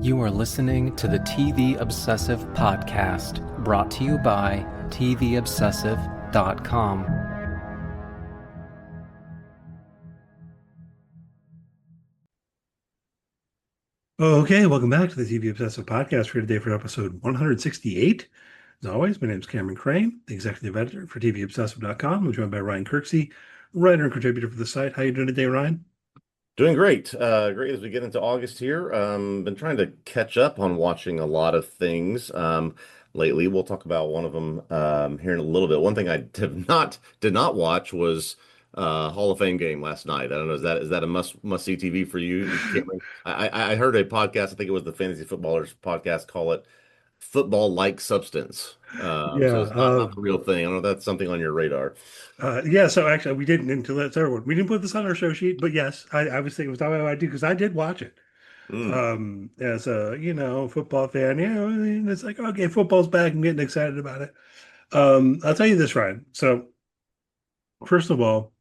You are listening to the TV Obsessive podcast, brought to you by TVObsessive.com. Okay, welcome back to the TV Obsessive podcast for today for episode 168. As always, my name is Cameron Crane, the executive editor for TVObsessive.com. I'm joined by Ryan Kirksey, writer and contributor for the site. How you doing today, Ryan? Doing great. Great as we get into August here. Been trying to catch up on watching a lot of things lately. We'll talk about one of them here in a little bit. One thing I did not watch was Hall of Fame game last night. I don't know, is that a must see TV for you? I heard a podcast, I think it was the Fantasy Footballers podcast, call it football like substance. So Yeah, it's not the real thing. I don't know if that's something on your radar. yeah. So actually, we didn't until that's everyone. We didn't put this on our show sheet, but yes, I was thinking it was talking about I do because I did watch it. Mm. As a football fan, it's like okay, football's back. I'm getting excited about it. I'll tell you this, Ryan. So first of all.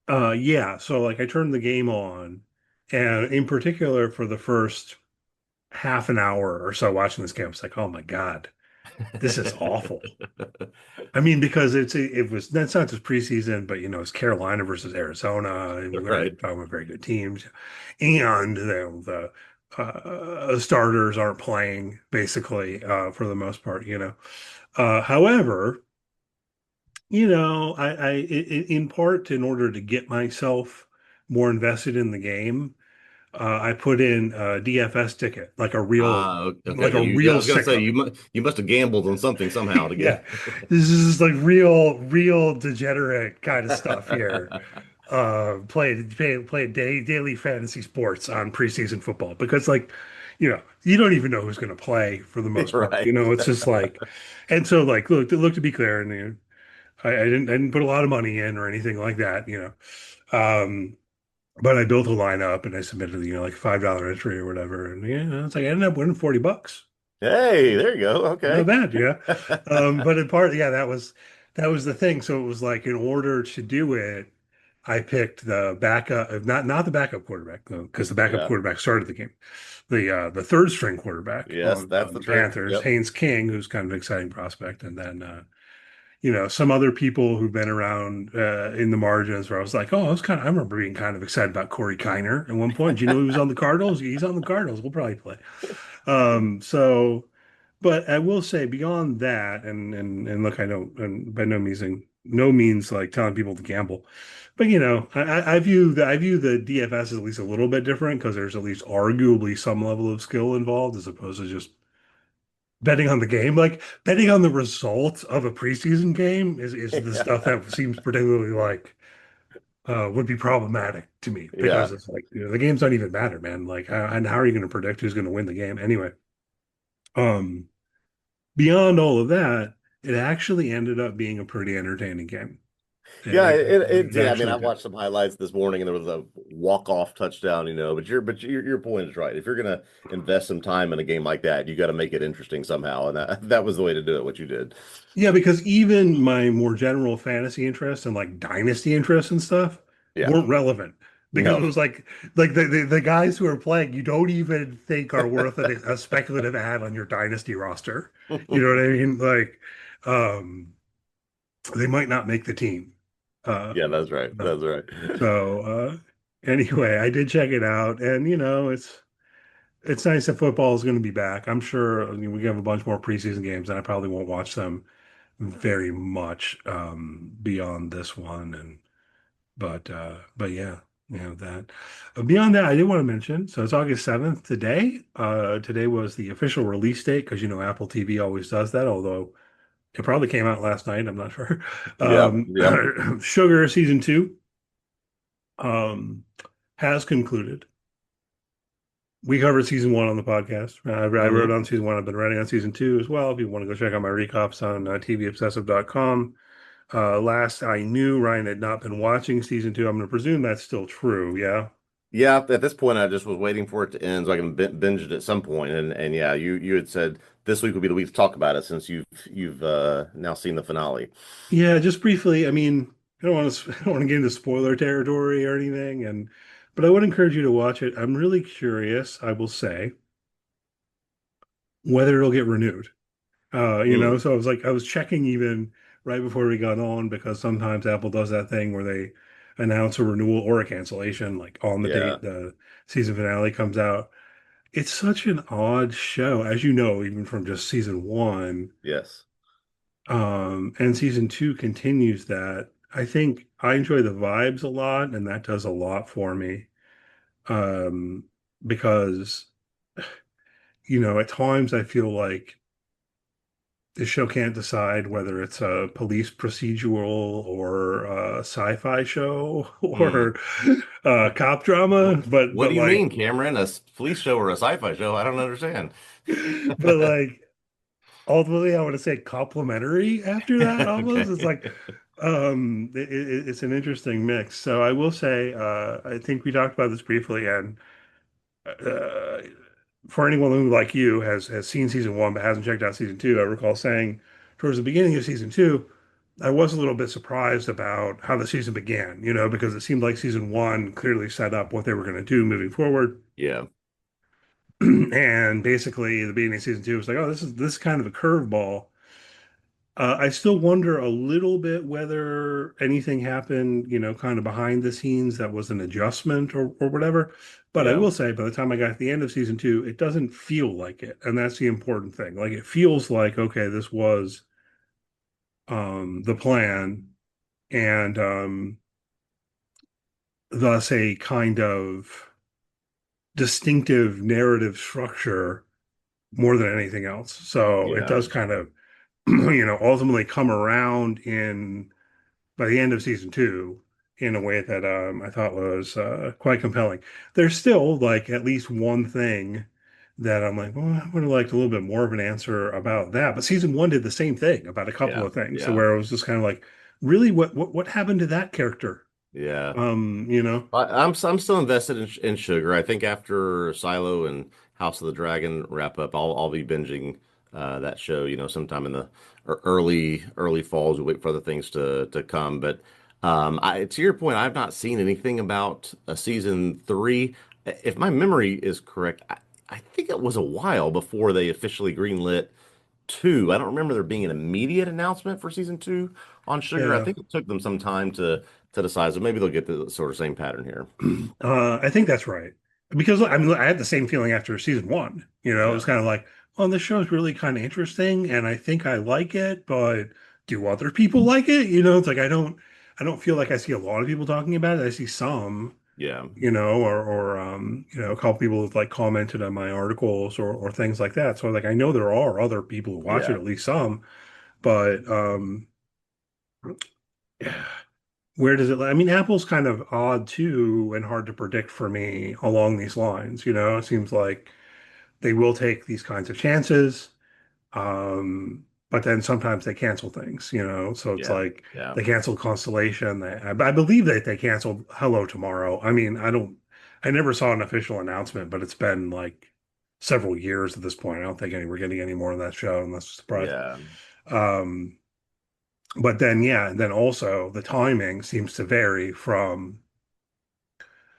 Yeah, so like I turned the game on, and in particular for the first half an hour or so watching this game, I was like, oh my God, this is awful. I mean, because that's not just preseason, but it's Carolina versus Arizona, and we're going to Right. be talking about very good teams, and the starters aren't playing basically for the most part. However. In part, in order to get myself more invested in the game, I put in a DFS ticket, Okay. like a I real was gonna say sicko. you must have gambled on something somehow to Yeah, get. this is like real degenerate kind of stuff here. Play daily fantasy sports on preseason football because, like, you don't even know who's going to play for the most part. Right. It's just like, and so like, look to be clear, and I didn't put a lot of money in or anything like that. But I built a lineup and I submitted, like $5 entry or whatever. And it's like I ended up winning $40. Hey, there you go. Not Okay. bad, yeah. But in part, yeah, that was the thing. So it was like in order to do it, I picked the backup, not the backup quarterback, because the backup Yeah. quarterback started the game. The third string quarterback Yes, on that's the the trick. Panthers, Yep. Haynes King, who's kind of an exciting prospect, and then some other people who've been around in the margins where I was like, oh, I remember being kind of excited about Corey Kiner at one point. Do you know he was on the Cardinals? He's on the Cardinals. We'll probably play. So, but I will say beyond that, and look, I don't, and by no means like telling people to gamble, but I view the DFS as at least a little bit different because there's at least arguably some level of skill involved as opposed to just betting on the game. Like betting on the results of a preseason game is the stuff Yeah. that seems particularly like would be problematic to me Yeah. because it's like the games don't even matter, man. Like and how are you going to predict who's going to win the game anyway? Um, Beyond all of that, it actually ended up being a pretty entertaining game. Yeah, It, it it did. I mean, actually I did. watched some highlights this morning and there was a walk-off touchdown, but your point is right. If you're gonna invest some time in a game like that, you got to make it interesting somehow. And that was the way to do it, what you did. Yeah, because even my more general fantasy interests and like dynasty interests and stuff Yeah. weren't relevant because it No. was like the guys who are playing you don't even think are worth a speculative ad on your dynasty roster. You know what I mean? Like um they might not make the team. Uh Yeah, that's right. uh, That's right. so anyway, I did check it out and it's nice that football is going to be back. I'm sure we have a bunch more preseason games and I probably won't watch them very much beyond this one and but yeah that beyond that I did want to mention so it's August 7th today. Today was the official release date because Apple TV always does that, although it probably came out last night, I'm not sure. Yep. Yep. Sugar season 2 um has concluded. We covered season 1 on the podcast. I wrote Hmm. on season 1. I've been writing on season 2 as well. If you want to go check out my recaps on tvobsessive.com. Last I knew, Ryan had not been watching season 2. I'm going to presume that's still true. Yeah. Yeah, at this point, I just was waiting for it to end so I can binge it at some point. And yeah, you had said this week would be the week to talk about it since you've now seen the finale. Yeah, just briefly. I mean, I don't want to get into spoiler territory or anything, but I would encourage you to watch it. I'm really curious, I will say, whether it'll get renewed. Mm, So I was checking even right before we got on because sometimes Apple does that thing where they announce a renewal or a cancellation like on the yeah. date the season finale comes out. It's such an odd show, as you know, even from just season one. Yes. And season two continues that. I think I enjoy the vibes a lot, and that does a lot for me. Um, because, at times I feel like the show can't decide whether it's a police procedural or a sci-fi show Mm. or a cop drama, What do you mean, Cameron? Police show or a sci-fi show? I don't understand. but like ultimately I want to say complimentary after that almost. It's Okay. like it's an interesting mix. So I will say I think we talked about this briefly, and uh, for anyone who, like you, has seen season one but hasn't checked out season two, I recall saying towards the beginning of season two, I was a little bit surprised about how the season began, because it seemed like season one clearly set up what they were going to do moving forward. Yeah. And basically, the beginning of season two was like, oh, this is kind of a curveball. I still wonder a little bit whether anything happened, kind of behind the scenes that was an adjustment or whatever. But I Yeah. will say, by the time I got to the end of season two, it doesn't feel like it. And that's the important thing. Like it feels like, okay, this was the plan and thus a kind of distinctive narrative structure more than anything else. So it Yeah. does kind of, ultimately come around in by the end of season two in a way that I thought was quite compelling. There's still like at least one thing that I'm like, well, I would have liked a little bit more of an answer about that. But season one did the same thing about a couple Yeah. of things, so Yeah. where it was just kind of like, really, what happened to that character? Yeah. You know, I'm still invested in Sugar. I think after Silo and House of the Dragon wrap up, I'll be binging that show. Sometime in the early falls. We wait for other things to come. But to your point, I've not seen anything about a season three. If my memory is correct, I think it was a while before they officially greenlit two. I don't remember there being an immediate announcement for season two on Sugar. I yeah. think it took them some time to decide. So maybe they'll get the sort of same pattern here. I think that's right. Because I had the same feeling after season one. It Yeah. was kind of like, oh, this show is really kind of interesting, and I think I like it, but do other people like it? It's like I don't feel like I see a lot of people talking about it. I see some, Yeah. or a couple people have like commented on my articles or things like that. So like I know there are other people who watch it, Yeah. at least some, but where does it? I mean, Apple's kind of odd too and hard to predict for me along these lines. It seems like they will take these kinds of chances, but then sometimes they cancel things. So it's Yeah. like Yeah. they canceled Constellation. I believe that they canceled Hello Tomorrow. I mean, I never saw an official announcement, but it's been like several years at this point. I don't think we're getting any more of that show, unless it's a surprise. Yeah. Um, but then, yeah, then also the timing seems to vary from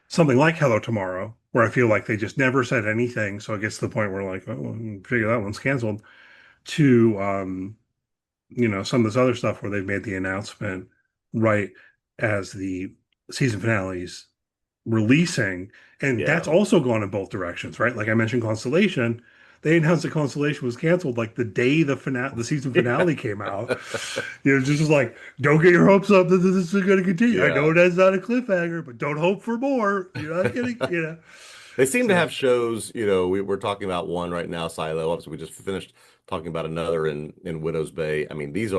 something like Hello Tomorrow, where I feel like they just never said anything. So it gets to the point where like, oh, well, figure that one's canceled, to some of this other stuff where they've made the announcement right as the season finales releasing. And Yeah. that's also gone in both directions, right? Like I mentioned Constellation. They announced that Constellation was canceled like the day the season finale came out. Just like, don't get your hopes up that this is going to continue. I know Yeah. that's not a cliffhanger, but don't hope for more. You're not getting. They seem to So, have shows, we're talking about one right now, Silo. Obviously, we just finished talking about another in Widow's Bay. I mean, these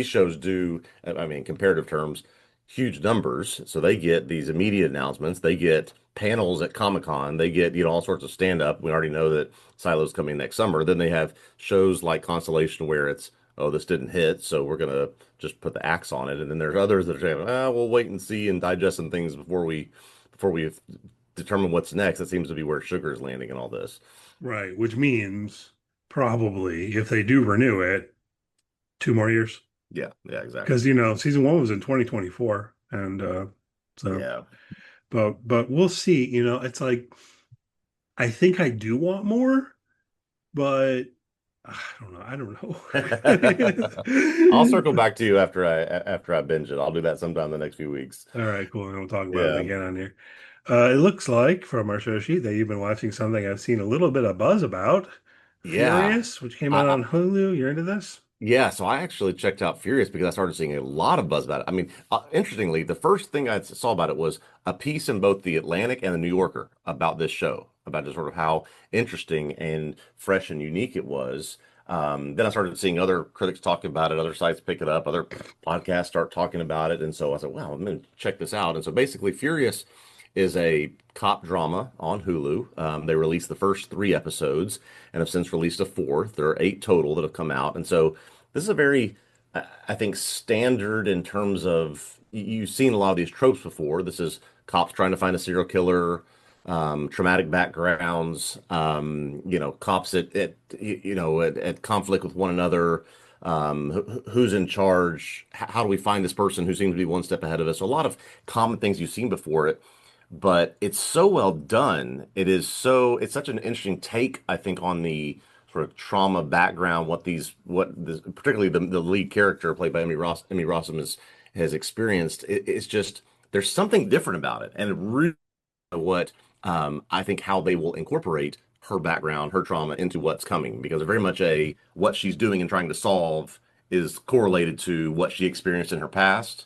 shows do, I mean, in comparative terms, huge numbers. So they get these immediate announcements. They get panels at Comic-Con. They get, all sorts of stand-up. We already know that Silo's coming next summer. Then they have shows like Constellation where it's, oh, this didn't hit, so we're gonna just put the axe on it. And then there's others that are saying, we'll wait and see and digest some things before we determine what's next. That seems to be where Sugar is landing in all this. right, which means probably if they do renew it, 2 more years. Yeah, yeah, exactly. Because season one was in 2024, and so Yeah, but we'll see. It's like I think I do want more, but I don't know. I don't I'll circle know. back to you after I binge it. I'll do that sometime in the next few weeks. All right, cool. And we'll talk about it Yeah. again on here. It looks like from our show sheet that you've been watching something I've seen a little bit of buzz about, Yeah. Furious, which came out I, on Hulu. You're into this? Yeah, so I actually checked out Furious because I started seeing a lot of buzz about it. I mean, interestingly, the first thing I saw about it was a piece in both the Atlantic and the New Yorker about this show, about just sort of how interesting and fresh and unique it was. Then I started seeing other critics talking about it, other sites pick it up, other podcasts start talking about it, and so I said, "Wow, I'm going to check this out." And so basically, Furious is a cop drama on Hulu. They released the first three episodes and have since released a fourth. There are eight total that have come out, and so this is a very, I think, standard in terms of you've seen a lot of these tropes before. This is cops trying to find a serial killer, traumatic backgrounds, cops at conflict with one another. Who's in charge? How do we find this person who seems to be one step ahead of us? So a lot of common things you've seen before it, but it's so well done. It's such an interesting take, I think, on the sort of trauma background, particularly the lead character played by Emmy Rossum has experienced. It's just there's something different about it, and it really what I think how they will incorporate her background, her trauma into what's coming, because very much a what she's doing and trying to solve is correlated to what she experienced in her past.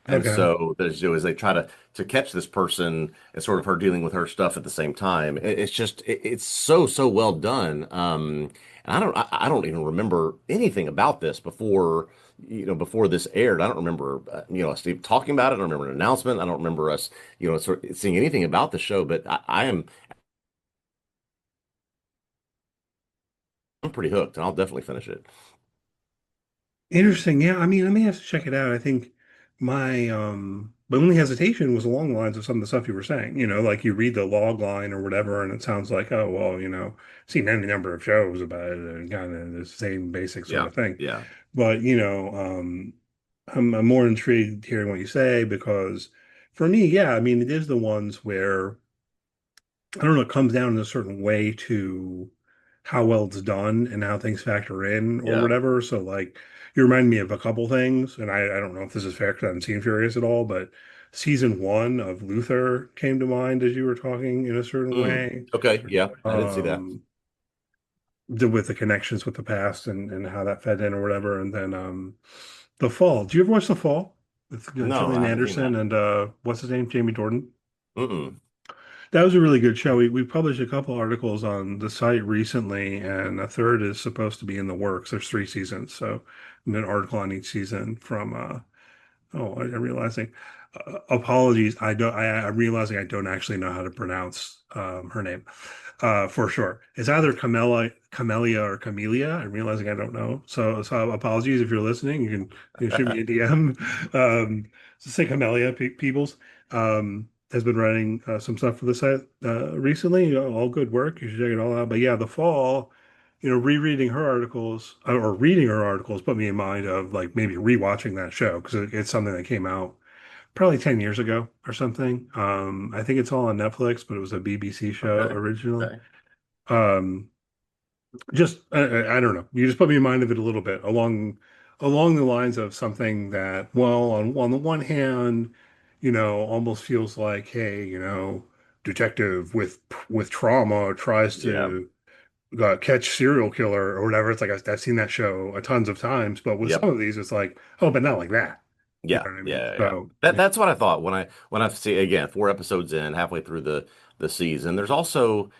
And Okay. so as they try to catch this person and sort of her dealing with her stuff at the same time, it's so well done. And I don't even remember anything about this before this aired. I don't remember Steve talking about it. I don't remember an announcement. I don't remember us sort of seeing anything about the show. But I'm pretty hooked, and I'll definitely finish it. Interesting. Yeah, I mean, I may have to check it out. I think my only hesitation was along the lines of some of the stuff you were saying. Like you read the log line or whatever, and it sounds like, oh, well, seen any number of shows about it and kind of the same basic sort Yeah, of thing. yeah, But I'm more intrigued hearing what you say because for me, yeah, I mean, it is the ones where I don't know, it comes down in a certain way to how well it's done and how things factor in or yeah. whatever. So like you remind me of a couple things, and I don't know if this is fair because I haven't seen Furious at all, but season one of Luther came to mind as you were talking in a certain way. Okay, yeah, I did see that. Um with the connections with the past and how that fed in or whatever. And then The Fall. Do you ever watch The Fall? With No, I Gillian haven't seen Anderson that. and what's his name? Jamie Dornan. Mm-mm. That was a really good show. We published a couple articles on the site recently, and a third is supposed to be in the works. There's three seasons, so an article on each season from oh, I'm realizing. Apologies. I'm realizing I don't actually know how to pronounce her name for sure. It's either Camellia or Camellia. I'm realizing I don't know. So apologies if you're listening. You can shoot me a DM. So say Camellia Peoples has been writing some stuff for the site recently. All good work. You should check it all out. But yeah, The Fall. Rereading her articles or reading her articles put me in mind of like maybe rewatching that show because it's something that came out probably 10 years ago or something. I think it's all on Netflix, but it was a BBC show Okay. originally. Okay. Um, just I don't know. You just put me in mind of it a little bit along the lines of something that, well, on the one hand, almost feels like, hey, detective with trauma tries Yeah. to catch serial killer or whatever. It's like I've seen that show a tons of times, but with some Yep. of these, it's like, oh, but not like that. You Yeah. know what I mean? Yeah. Yeah. So That's what I thought when I see again 4 episodes in, halfway through the season. There's also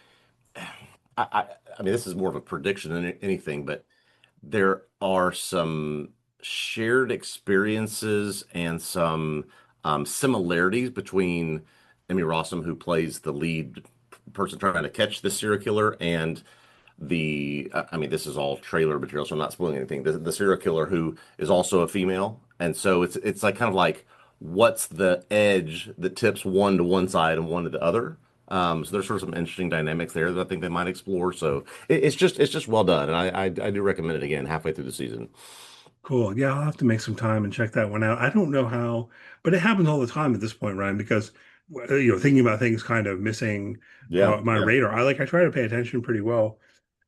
I, I I mean this is more of a prediction than anything, but there are some shared experiences and some similarities between Emmy Rossum, who plays the lead person trying to catch the serial killer, and I mean, this is all trailer material, so I'm not spoiling anything. The serial killer who is also a female, and so it's like kind of like what's the edge that tips one to one side and one to the other. So there's sort of some interesting dynamics there that I think they might explore. So it's just well done, and I do recommend it again halfway through the season. cool. Yeah, I'll have to make some time and check that one out. I don't know how, but it happens all the time at this point, Ryan, because thinking about things kind of missing Yeah, my yeah, radar. I try to pay attention pretty well.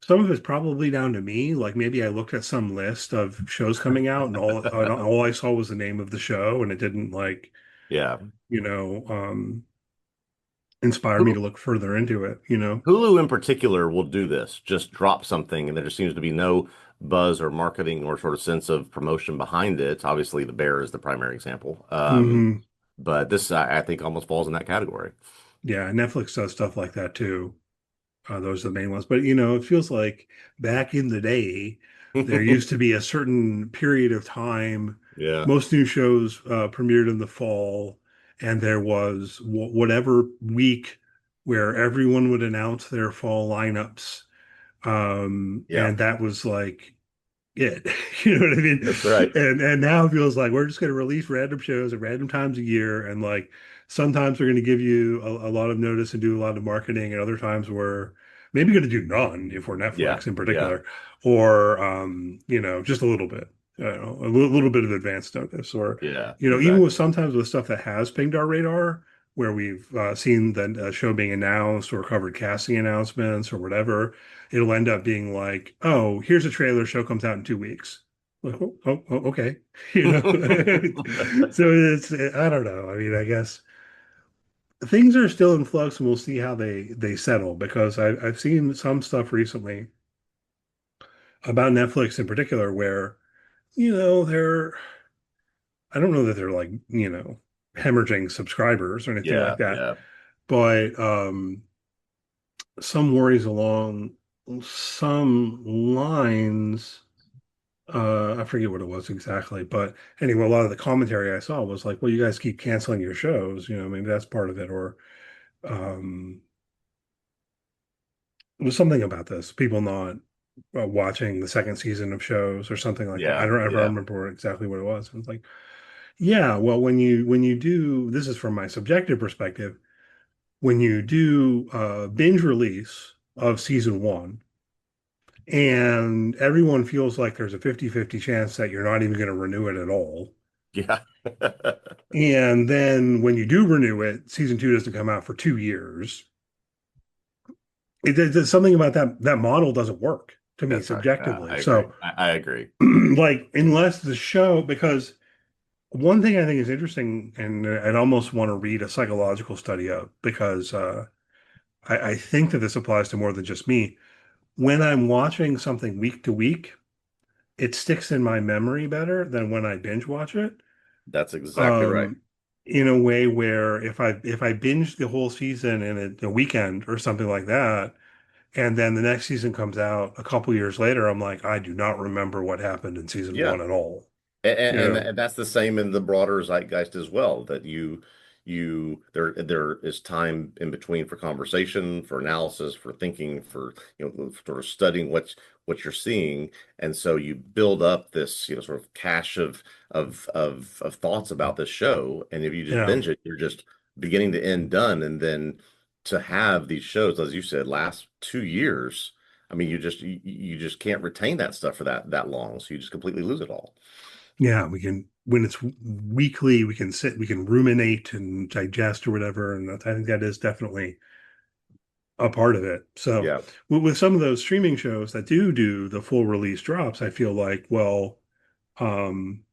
Some of it's probably down to me. Like maybe I looked at some list of shows coming out, and all I saw was the name of the show, and it didn't like, Yeah. you know, inspire me to look further into it, you know? Hulu in particular will do this, just drop something, and there just seems to be no buzz or marketing or sort of sense of promotion behind it. Obviously, The Bear is the primary example. Hmm. But this, I think, almost falls in that category. Yeah, Netflix does stuff like that too. Those are the main ones. But you know, it feels like back in the day, there used to be a certain period of time. Yeah. Most new shows premiered in the fall, and there was whatever week where everyone would announce their fall lineups. Yeah. And that was like it. You know what I mean? That's right. And now it feels like we're just going to release random shows at random times a year, and like sometimes we're going to give you a lot of notice and do a lot of marketing, and other times we're maybe going to do none if we're Yeah. Netflix in Yeah. particular, or you know, just a little bit. I don't know, a little bit of advance notice, or Yeah. you know, even with Exactly. sometimes with stuff that has pinged our radar, where we've seen the show being announced or covered casting announcements or whatever, it'll end up being like, oh, here's a trailer, show comes out in 2 weeks. Like, okay. You know, so it's, I don't know. I mean, I guess things are still in flux and we'll see how they settle because I've seen some stuff recently about Netflix in particular where, you know, I don't know that they're like, you know, hemorrhaging subscribers or anything like Yeah. that, Yeah. but some worries along some lines. I forget what it was exactly, but anyway, a lot of the commentary I saw was like, well, you guys keep canceling your shows, you know, maybe that's part of it, or um, it was something about this, people not watching the second season of shows or something like that. I Yeah. don't ever Yeah. remember exactly what it was. It was like, yeah, well, when you do, this is from my subjective perspective, when you do binge release of season one, and everyone feels like there's a 50-50 chance that you're not even going to renew it at all. Yeah. And then when you do renew it, season two doesn't come out for 2 years. There's something about that model doesn't work to me That's right. subjectively. I agree. So, I agree. like, unless the show, because one thing I think is interesting, and I'd almost want to read a psychological study of, because I think that this applies to more than just me. When I'm watching something week to week, it sticks in my memory better than when I binge watch it. That's exactly right. um, in a way where if I binge the whole season in a weekend or something like that, and then the next season comes out a couple years later, I'm like, I do not remember what happened in season Yeah. one at all. And, You and know? and that's the same in the broader zeitgeist as well, that there is time in between for conversation, for analysis, for thinking, for sort of studying what you're seeing. And so you build up this, sort of cache of thoughts about this show. And if you just Yeah. binge it, you're just beginning to end done. And then to have these shows, as you said, last 2 years, I mean, you just can't retain that stuff for that long. So you just completely lose it all. Yeah. We can, when it's weekly, we can sit, we can ruminate and digest or whatever. And I think that is definitely a part of it. So Yeah. with some of those streaming shows that do the full release drops, I feel like, well, um,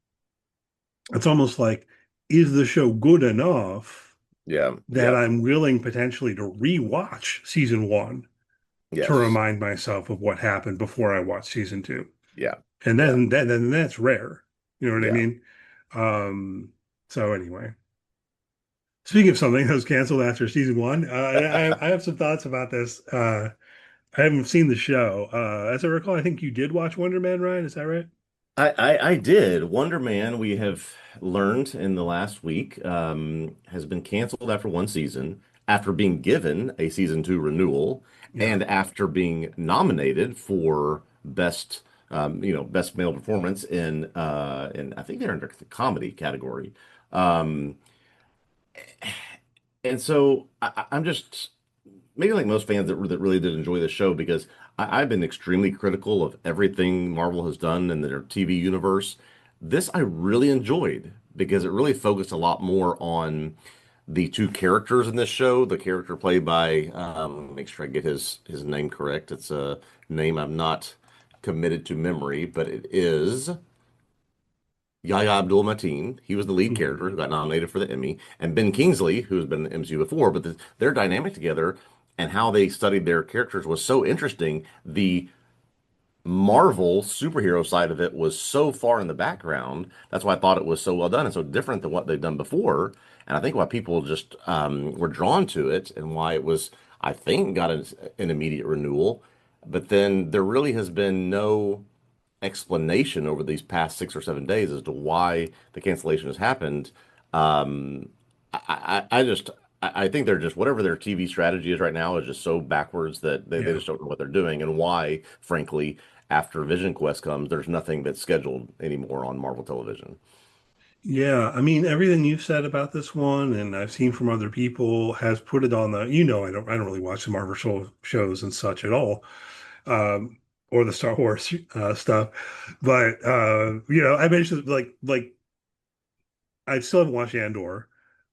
it's almost like, is the show good enough Yeah. that Yeah. I'm willing potentially to rewatch season one to Yes. remind myself of what happened before I watch season two? Yeah. And Yeah. then that's rare. You know what I Yeah. mean? Um, so anyway, speaking of something that was canceled after season one, I have some thoughts about this. I haven't seen the show. As I recall, I think you did watch Wonder Man, Ryan. Is that right? I did. Wonder Man, we have learned in the last week, has been canceled after one season, after being given a season two renewal, Yeah. and after being nominated for best male performance in I think they're in the comedy category. Um, and so I'm just maybe like most fans that really did enjoy the show, because I've been extremely critical of everything Marvel has done in their TV universe. This I really enjoyed because it really focused a lot more on the two characters in this show, the character played by, make sure I get his name correct. It's a name I'm not committed to memory, but it is Yahya Abdul-Mateen. He was the lead character Mhm. who got nominated for the Emmy, and Ben Kingsley, who's been in the MCU before, but their dynamic together and how they studied their characters was so interesting. The Marvel superhero side of it was so far in the background. That's why I thought it was so well done and so different than what they've done before. And I think why people just were drawn to it and why it was, I think, got an immediate renewal. But then there really has been no explanation over these past 6 or 7 days as to why the cancellation has happened. Um, I just I think they're just whatever their TV strategy is right now is just so backwards that they Yeah. just don't know what they're doing and why, frankly, after Vision Quest comes, there's nothing that's scheduled anymore on Marvel television. Yeah, I mean everything you've said about this one, and I've seen from other people, has put it on the. I don't really watch the Marvel shows and such at all, or the Star Wars stuff. But I mentioned like I still haven't watched Andor,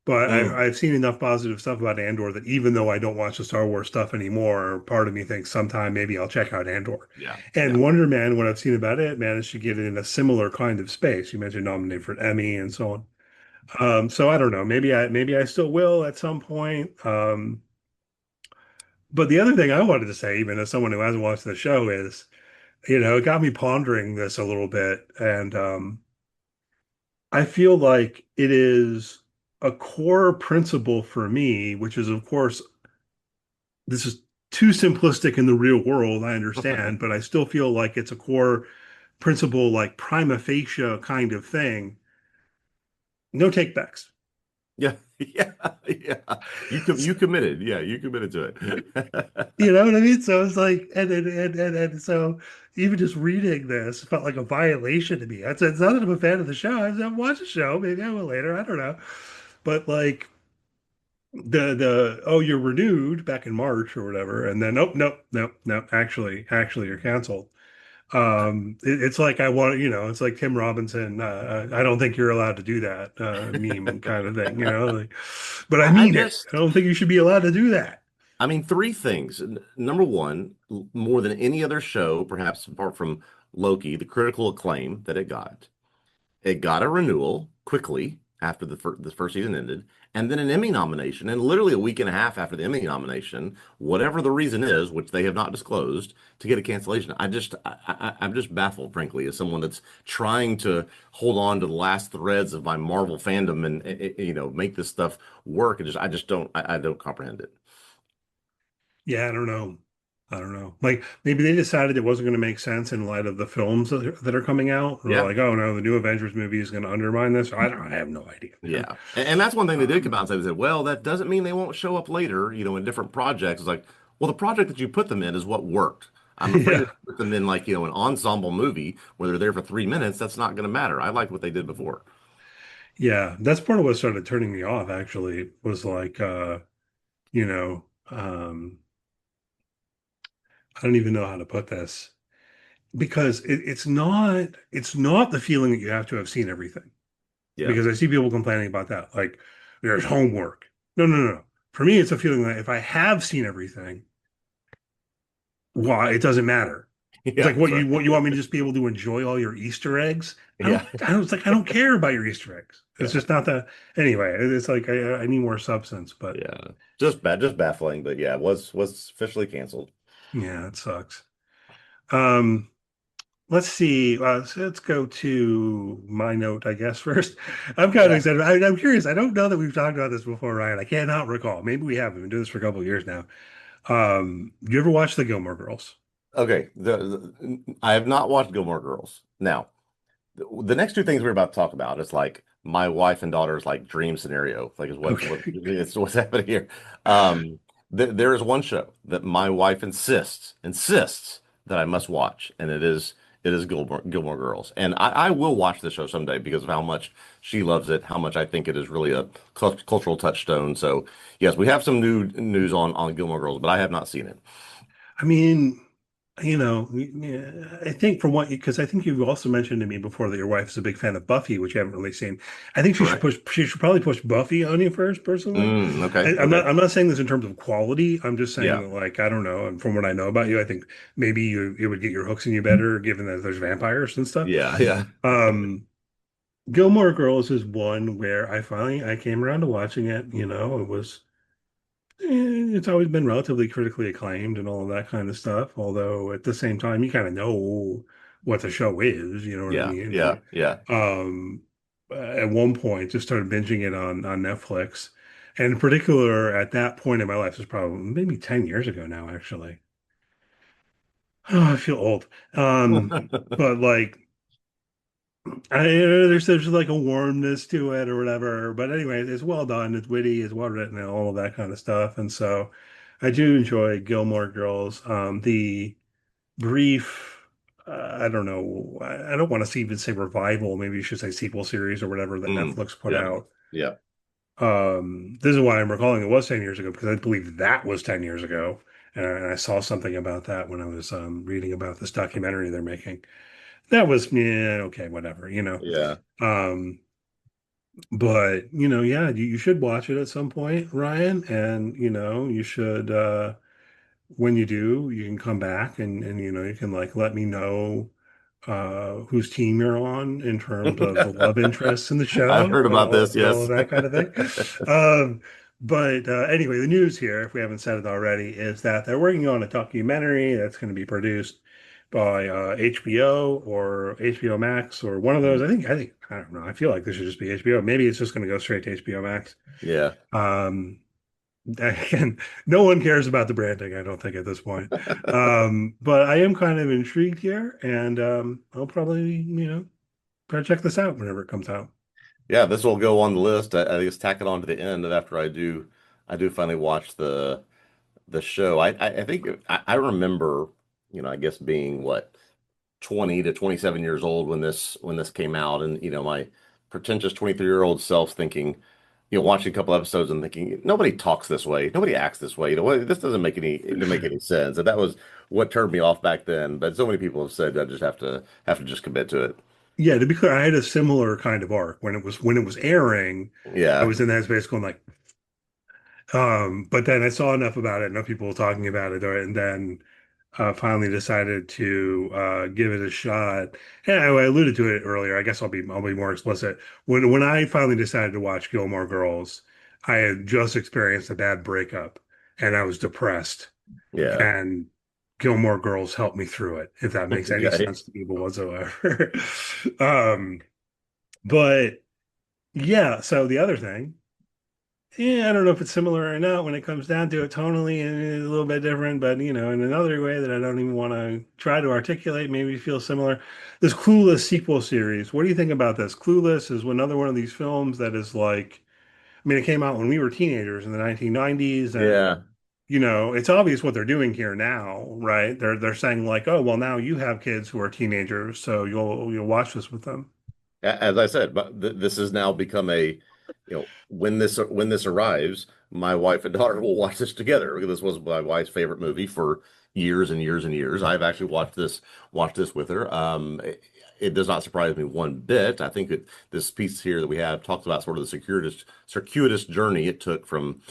but Mm, I've seen enough positive stuff about Andor that even though I don't watch the Star Wars stuff anymore, part of me thinks sometime maybe I'll check out Andor. yeah, And yeah. Wonder Man, what I've seen about it, managed to get it in a similar kind of space. You mentioned nominated for an Emmy and so on. So I don't know. Maybe I still will at some point. But the other thing I wanted to say, even as someone who hasn't watched the show, is it got me pondering this a little bit, and I feel like it is a core principle for me, which is, of course, this is too simplistic in the real world, I understand, but I still feel like it's a core principle, like prima facie kind of thing. No takebacks. Yeah, yeah, yeah. You committed. Yeah, you committed to it. You know what I mean? So it's like, and so even just reading this felt like a violation to me. It's not that I'm a fan of the show. I've watched the show. Maybe I will later. I don't know. But like oh, you're renewed back in March or whatever, and then nope. Actually, you're canceled. It's like it's like Tim Robinson. I don't think you're allowed to do that meme kind of thing. Like, but I I mean it. I just don't think you should be allowed to do that. I mean, three things. Number one, more than any other show, perhaps apart from Loki, the critical acclaim that it got. It got a renewal quickly after the first season ended, and then an Emmy nomination. And literally a week and a half after the Emmy nomination, whatever the reason is, which they have not disclosed, to get a cancellation. I'm just baffled, frankly, as someone that's trying to hold on to the last threads of my Marvel fandom and make this stuff work. And I just don't I don't comprehend it. Yeah, I don't know. I don't know. Like maybe they decided it wasn't going to make sense in light of the films that are coming out. And they're Yeah. like, oh no, the new Avengers movie is going to undermine this. I have no idea, man. Yeah. And that's one thing they did come out and Um, say. They said, well, that doesn't mean they won't show up later, in different projects. It's like, well, the project that you put them in is what worked. I'm afraid if yeah, you put them in like, an ensemble movie where they're there for 3 minutes, that's not going to matter. I liked what they did before. yeah. That's part of what started turning me off. Actually, was like, you know, um, I don't even know how to put this because it's not the feeling that you have to have seen everything. Yeah. Because I see people complaining about that, like there's homework. No. For me, it's a feeling that if I have seen everything, why it doesn't matter. It's Yeah, like that's right. what you want me to just be able to enjoy all your Easter eggs. Yeah. It's like I don't care about your Easter eggs. It's Yeah. just not that anyway. It's like I need more substance, but Yeah. Just baffling, but yeah, was officially canceled. yeah, it sucks. Um, let's see. Let's go to my note, I guess, first. I'm kind of Yeah. excited. I'm curious. I don't know that we've talked about this before, Ryan. I cannot recall. Maybe we have. We've been doing this for a couple of years now. You ever watch the Gilmore Girls? Okay. I have not watched Gilmore Girls. Now, the next two things we're about to talk about is like my wife and daughter's like dream scenario, like is what Okay. it's what's happening here. There is one show that my wife insists that I must watch, and it is Gilmore Girls, and I will watch the show someday because of how much she loves it, how much I think it is really a cultural touchstone. So yes, we have some new news on Gilmore Girls, but I have not seen it. I mean, yeah, I think from what because I think you've also mentioned to me before that your wife's a big fan of Buffy, which you haven't really seen. I think Correct. she should probably push Buffy on you first, personally. Okay. I'm Okay. not saying this in terms of quality. I'm just saying Yeah. that like I don't know, and from what I know about you, I think maybe it would get your hooks in you better, given that there's vampires and stuff. Yeah. Yeah. Um, Gilmore Girls is one where I came around to watching it. It was. It's always been relatively critically acclaimed and all of that kind of stuff. Although at the same time, you kind of know what the show is. You know what I Yeah. mean? Yeah. Yeah. At one point, just started binging it on Netflix, and in particular, at that point in my life, this was probably maybe 10 years ago now. Actually, oh, I feel old. But like, there's like a warmness to it or whatever. But anyway, it's well done. It's witty. It's well written, and all of that kind of stuff. And so, I do enjoy Gilmore Girls. The brief, I don't know, I don't want to even say revival. Maybe you should say sequel series or whatever that Mm. Netflix put Yeah. out. Yeah. This is why I'm recalling it was 10 years ago because I believe that was 10 years ago. And I saw something about that when I was reading about this documentary they're making. That was, yeah, okay, whatever. Yeah. Um, but yeah, you should watch it at some point, Ryan, and you should when you do, you can come back and you can like let me know whose team you're on in terms of the love interests in the I've show heard and about all, this. and all of Yes. that kind of thing. But anyway, the news here, if we haven't said it already, is that they're working on a documentary that's going to be produced by HBO or HBO Max or one of those. Mm. I think I don't know. I feel like this should just be HBO. Maybe it's just going to go straight to HBO Max. Yeah. Um, Again, no one cares about the branding, I don't think, at this point. But I am kind of intrigued here, and I'll probably, try to check this out whenever it comes out. Yeah. This will go on the list. I guess tack it on to the end, and after I do finally watch the show. I think I remember, I guess being what 20 to 27 years old when this came out, and my pretentious 23-year-old self thinking, watching a couple episodes and thinking nobody talks this way, nobody acts this way, this doesn't make any sense. And that was what turned me off back then. But so many people have said I just have to just commit to it. Yeah, to be clear, I had a similar kind of arc when it was airing. I Yeah. was in that space going like, but then I saw enough about it, enough people talking about it, and then finally decided to give it a shot. And I alluded to it earlier. I guess I'll be more explicit. When I finally decided to watch Gilmore Girls, I had just experienced a bad breakup, and I was depressed. Yeah. And Gilmore Girls helped me through it, if that makes any Okay. sense to people whatsoever. um, but yeah. So the other thing. Yeah, I don't know if it's similar or not when it comes down to it tonally and it's a little bit different, but in another way that I don't even want to try to articulate, maybe feel similar. This Clueless sequel series. What do you think about this? Clueless is another one of these films that is like, I mean, it came out when we were teenagers in the 1990s, and Yeah. it's obvious what they're doing here now, right? They're saying like, oh, well, now you have kids who are teenagers, so you'll watch this with them. As I said, but this has now become when this arrives, my wife and daughter will watch this together because this was my wife's favorite movie for years and years and years. I've actually watched this with her. It does not surprise me one bit. I think that this piece here that we have talks about sort of the circuitous journey it took from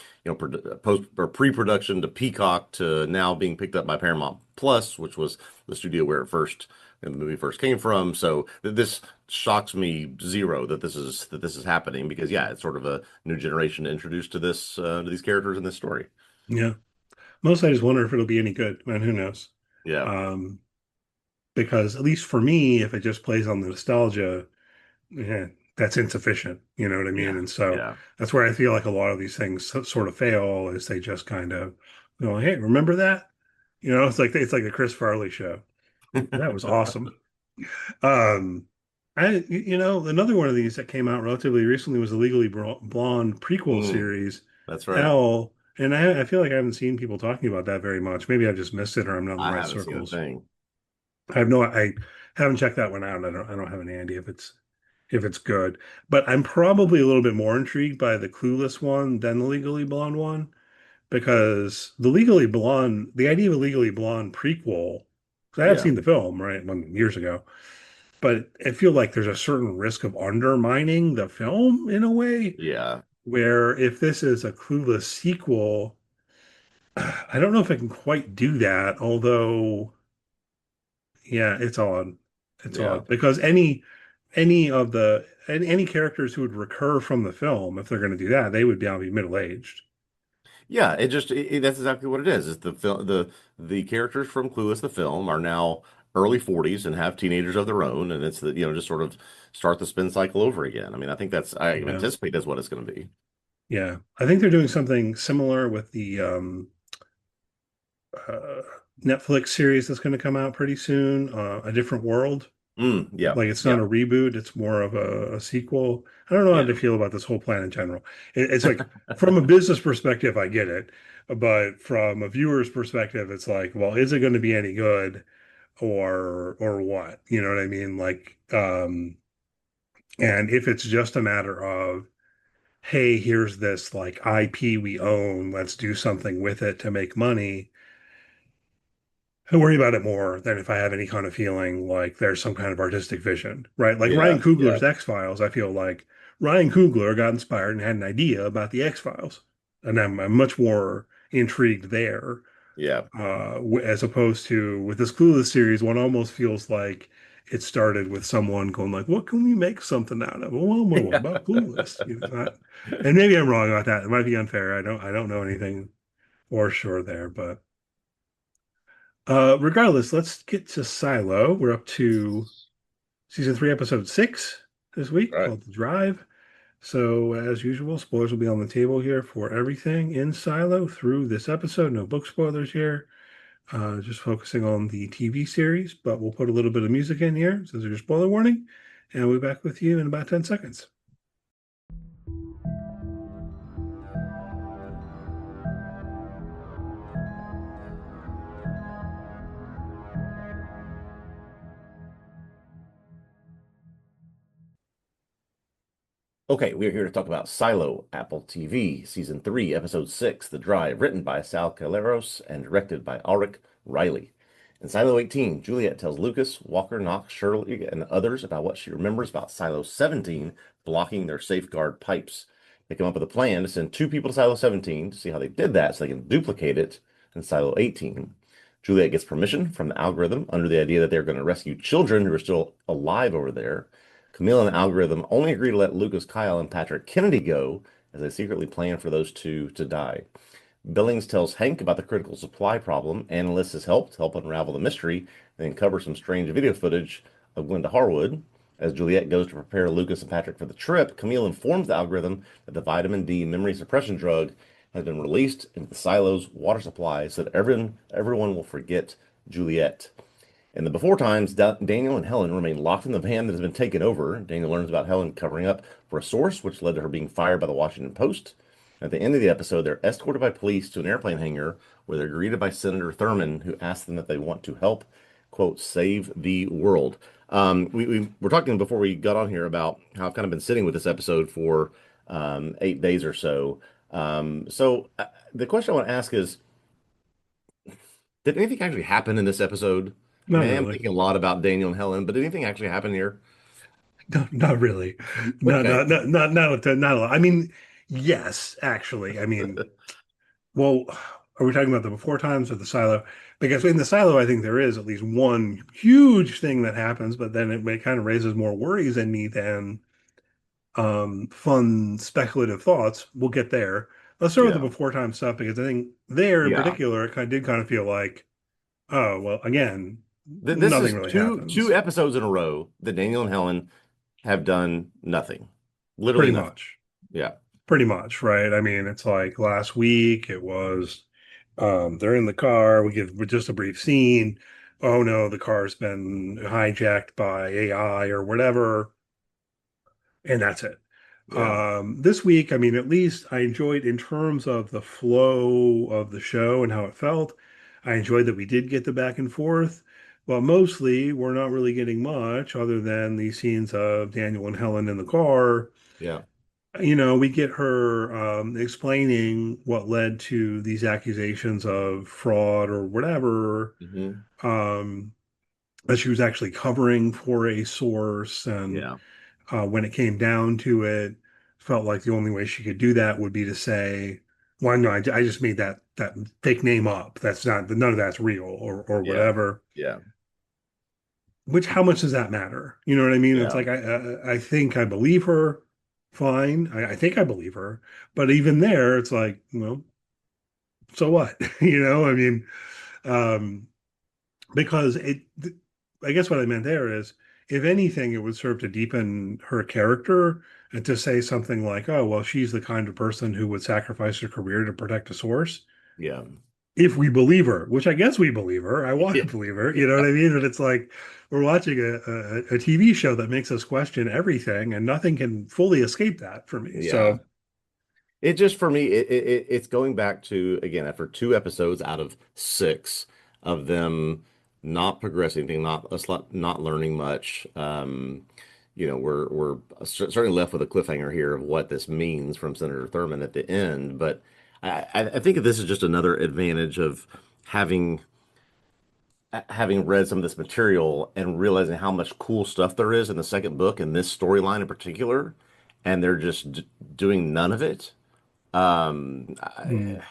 post or pre-production to Peacock to now being picked up by Paramount Plus, which was the studio where the movie first came from. So this shocks me zero that this is happening because yeah, it's sort of a new generation introduced to these characters in this story. Yeah. Mostly I just wonder if it'll be any good, and who knows? Yeah. Um, because at least for me, if it just plays on the nostalgia, yeah, that's insufficient. You know what I mean? Yeah. And so Yeah. that's where I feel like a lot of these things sort of fail is they just kind of hey, remember that? It's like the Chris Farley show. That was awesome. Um, another one of these that came out relatively recently was the Legally Blonde prequel Mm, series, that's right. L. And I feel like I haven't seen people talking about that very much. Maybe I've just missed it or I'm not in the I right haven't seen a circles. thing. I haven't checked that one out. I don't have any idea if it's good. But I'm probably a little bit more intrigued by the Clueless one than the Legally Blonde one because the idea of a Legally Blonde prequel. Because I have Yeah. seen the film, right, years ago, but I feel like there's a certain risk of undermining the film in a way Yeah. where if this is a clueless sequel, I don't know if I can quite do that. Although, yeah, it's odd. It's Yeah. odd because any characters who would recur from the film, if they're going to do that, they would now be middle aged. Yeah, that's exactly what it is. It's the characters from Clueless the film are now early 40s and have teenagers of their own, and it's just sort of start the spin cycle over again. I mean, I Yeah, anticipate that's what it's going to be. yeah. I think they're doing something similar with the uh, Netflix series that's going to come out pretty soon, A Different World. Yeah, Like it's not yeah, a reboot, it's more of a sequel. I don't know how yeah, to feel about this whole plan in general. It's like from a business perspective, I get it, but from a viewer's perspective, it's like, well, is it going to be any good or what? You know what I mean? Like, and if it's just a matter of, hey, here's this like IP we own, let's do something with it to make money. I worry about it more than if I have any kind of feeling like there's some kind of artistic vision, right? Like Ryan yeah, yeah, Coogler's X-Files, I feel like Ryan Coogler got inspired and had an idea about the X-Files. And I'm much more intrigued there, yeah, as opposed to with this Clueless series, one almost feels like it started with someone going like, what can we make something out of? Well, what yeah. about Clueless? And maybe I'm wrong about that. It might be unfair. I don't know anything for sure there, but regardless, let's get to Silo. We're up to season 3, episode 6 this week Right. called The Drive. So, as usual, spoilers will be on the table here for everything in Silo through this episode. No book spoilers here, just focusing on the TV series, but we'll put a little bit of music in here since there's a spoiler warning, and we'll be back with you in about 10 seconds. Okay, we are here to talk about Silo, Apple TV, Season 3, Episode 6, The Drive, written by Sal Caleros and directed by Ulrich Riley. In Silo 18, Juliet tells Lucas, Walker, Knox, Shirley, and others about what she remembers about Silo 17 blocking their safeguard pipes. They come up with a plan to send 2 people to Silo 17 to see how they did that so they can duplicate it in Silo 18. Juliet gets permission from the algorithm under the idea that they're going to rescue children who are still alive over there. Camille and the algorithm only agree to let Lucas, Kyle, and Patrick Kennedy go as they secretly plan for those two to die. Billings tells Hank about the critical supply problem and enlists his help to help unravel the mystery and uncover some strange video footage of Glenda Harwood. As Juliet goes to prepare Lucas and Patrick for the trip, Camille informs the algorithm that the vitamin D memory suppression drug has been released into the silo's water supply so that everyone will forget Juliet. In the before times, Daniel and Helen remain locked in the van that has been taken over. Daniel learns about Helen covering up for a source, which led to her being fired by the Washington Post. At the end of the episode, they're escorted by police to an airplane hangar where they're greeted by Senator Thurman, who asks them if they want to help, quote, save the world. We were talking before we got on here about how I've kind of been sitting with this episode for 8 days or so. The question I want to ask is, did anything actually happen in this episode? I Not mean, I am really. thinking a lot about Daniel and Helen, but did anything actually happen here? No, not really. Not, Okay. not, not, not, not a lot. I mean, yes, actually. I mean, well, are we talking about the before times or the silo? Because in the silo, I think there is at least one huge thing that happens, but then it kind of raises more worries in me than fun speculative thoughts. We'll get there. Let's start with the Yeah. before time stuff because I think there in Yeah. particular, it did kind of feel like, oh, well, again, This nothing is really two happens. episodes in a row that Daniel and Helen have done nothing. Literally Pretty nothing. much. Yeah. Pretty much, right? I mean, it's like last week it was they're in the car, we give just a brief scene. Oh no, the car's been hijacked by AI or whatever, and that's it. Yeah. This week, I mean, at least I enjoyed in terms of the flow of the show and how it felt. I enjoyed that we did get the back and forth, but mostly we're not really getting much other than these scenes of Daniel and Helen in the car. Yeah. We get her explaining what led to these accusations of fraud or whatever. Hmm. that she was actually covering for a source. And Yeah. when it came down to it, felt like the only way she could do that would be to say, "Well, no, I just made that fake name up. That's not none of that's real," or Yeah. whatever. Yeah. Which how much does that matter? You know what I mean? It's Yeah. like I think I believe her, fine. I think I believe her, but even there, it's like, well, so what? I mean, um, because I guess what I meant there is, if anything, it would serve to deepen her character and to say something like, oh, well, she's the kind of person who would sacrifice her career to protect a source. Yeah. If we believe her, which I guess we believe her, I want Yeah. to believe her, you know Yeah. what I mean? But it's like we're watching a TV show that makes us question everything, and nothing can fully escape that for me. Yeah. So, It just for me, it's going back to again after two episodes out of six of them not progressing, anything, not us not learning much. We're certainly left with a cliffhanger here of what this means from Senator Thurmond at the end. But I think this is just another advantage of having having read some of this material and realizing how much cool stuff there is in the second book and this storyline in particular, and they're just doing none of it. Um, hmm. I,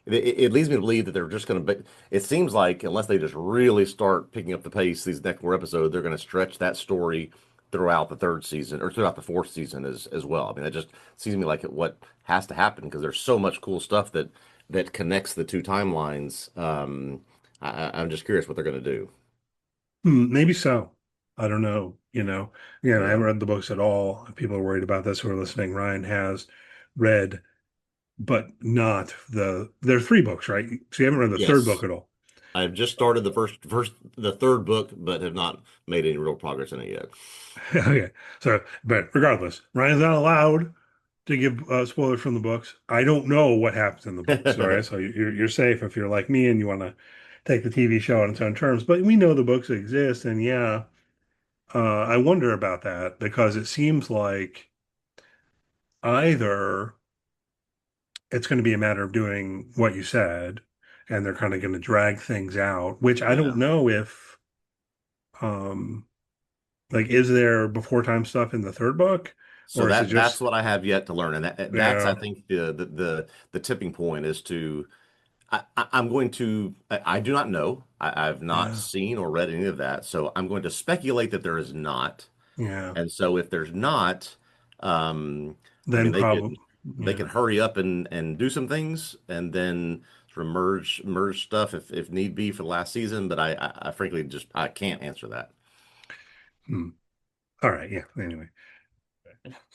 it leads me to believe that they're just going to be. It seems like unless they just really start picking up the pace these next four episodes, they're going to stretch that story throughout the third season or throughout the fourth season as well. I mean, that just seems to me like what has to happen because there's so much cool stuff that connects the two timelines. I'm just curious what they're going to do. Maybe so. I don't know. Again, I Yeah. haven't read the books at all. If people are worried about this who are listening, Ryan has read, but not there are three books, right? So you haven't read the third book Yes. at all. I've just started the third book, but have not made any real progress in it yet. Okay. So, but regardless, Ryan's not allowed to give spoilers from the books. I don't know what happens in the books. All right. So you're safe if you're like me and you want to take the TV show on its own terms. But we know the books exist. And yeah, I wonder about that because it seems like either it's going to be a matter of doing what you said and they're kind of going to drag things out, which I don't Yeah. know if, um, like, is there before time stuff in the third book So or is it that's just, what I have yet to learn, and that's I yeah, think the tipping point is to I'm going to I do not know. I've not yeah, seen or read any of that, so I'm going to speculate that there is not. yeah, And so if there's not, I mean then probably, they yeah. can hurry up and do some things and then sort of merge stuff if need be for the last season. But I frankly just I can't answer that. Hmm. All right. Yeah. Anyway,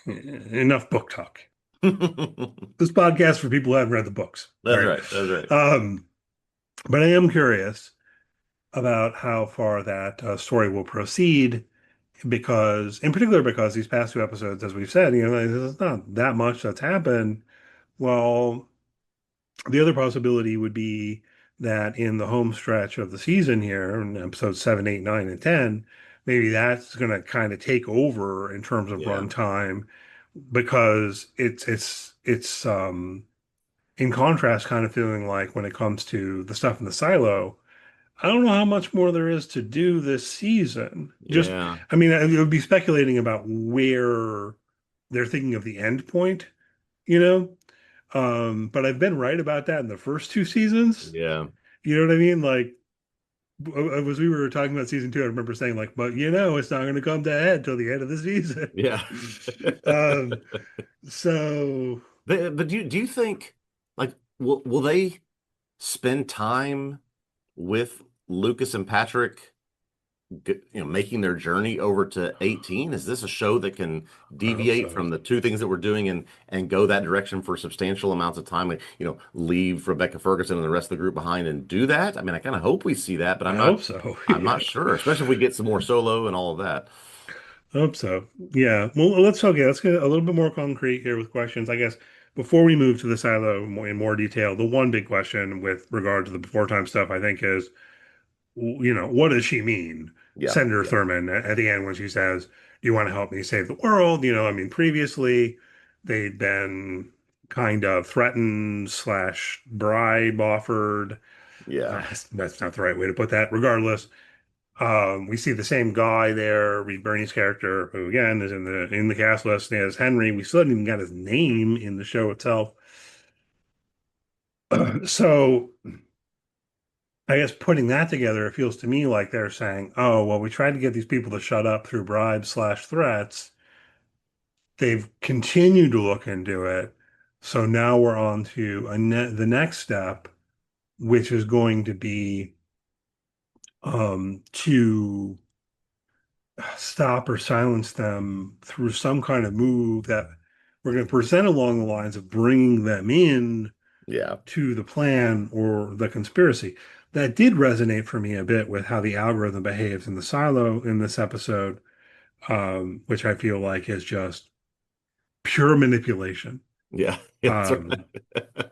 enough book talk. This podcast for people who haven't read the books. All That's right. right. That's right. Um, but I am curious about how far that story will proceed because, in particular, because these past two episodes, as we've said, there's not that much that's happened. Well, the other possibility would be that in the home stretch of the season here, in episodes 7, 8, 9, and 10, maybe that's going to kind of take over in terms of Yeah. runtime because it's in contrast, kind of feeling like when it comes to the stuff in the silo, I don't know how much more there is to do this season. Just, Yeah. I mean, it would be speculating about where they're thinking of the end point, you know? But I've been right about that in the first two seasons. Yeah. You know what I mean? Like, as we were talking about season two, I remember saying, like, but it's not going to come to a head till the end of the season. Yeah. um, so, But do you think like will they spend time with Lucas and Patrick, making their journey over to 18? Is this a show that can I hope deviate so. from the two things that we're doing and go that direction for substantial amounts of time? Like, leave Rebecca Ferguson and the rest of the group behind and do that? I mean, I kind of hope we see that, but I hope so. I'm Yeah. not sure, especially if we get some more solo and all of that. I hope so. Yeah. Well, let's get a little bit more concrete here with questions. I guess before we move to the silo in more detail, the one big question with regard to the before time stuff, I think, is, what does she mean, Yeah. Senator Yeah. Thurmond, at the end when she says, "Do you want to help me save the world?" I mean, previously they'd been kind of threatened slash bribe offered. Yeah. That's not the right way to put that. Regardless, We see the same guy there, Reed Birney's character, who again is in the cast list as Henry. We still haven't even got his name in the show itself. So I guess putting that together, it feels to me like they're saying, oh, well, we tried to get these people to shut up through bribes slash threats. They've continued to look into it. So now we're on to the next step, which is going to be to stop or silence them through some kind of move that we're going to present along the lines of bringing them in Yeah. to the plan or the conspiracy. That did resonate for me a bit with how the algorithm behaves in the silo in this episode, which I feel like is just pure manipulation. Yeah. That's Um, right.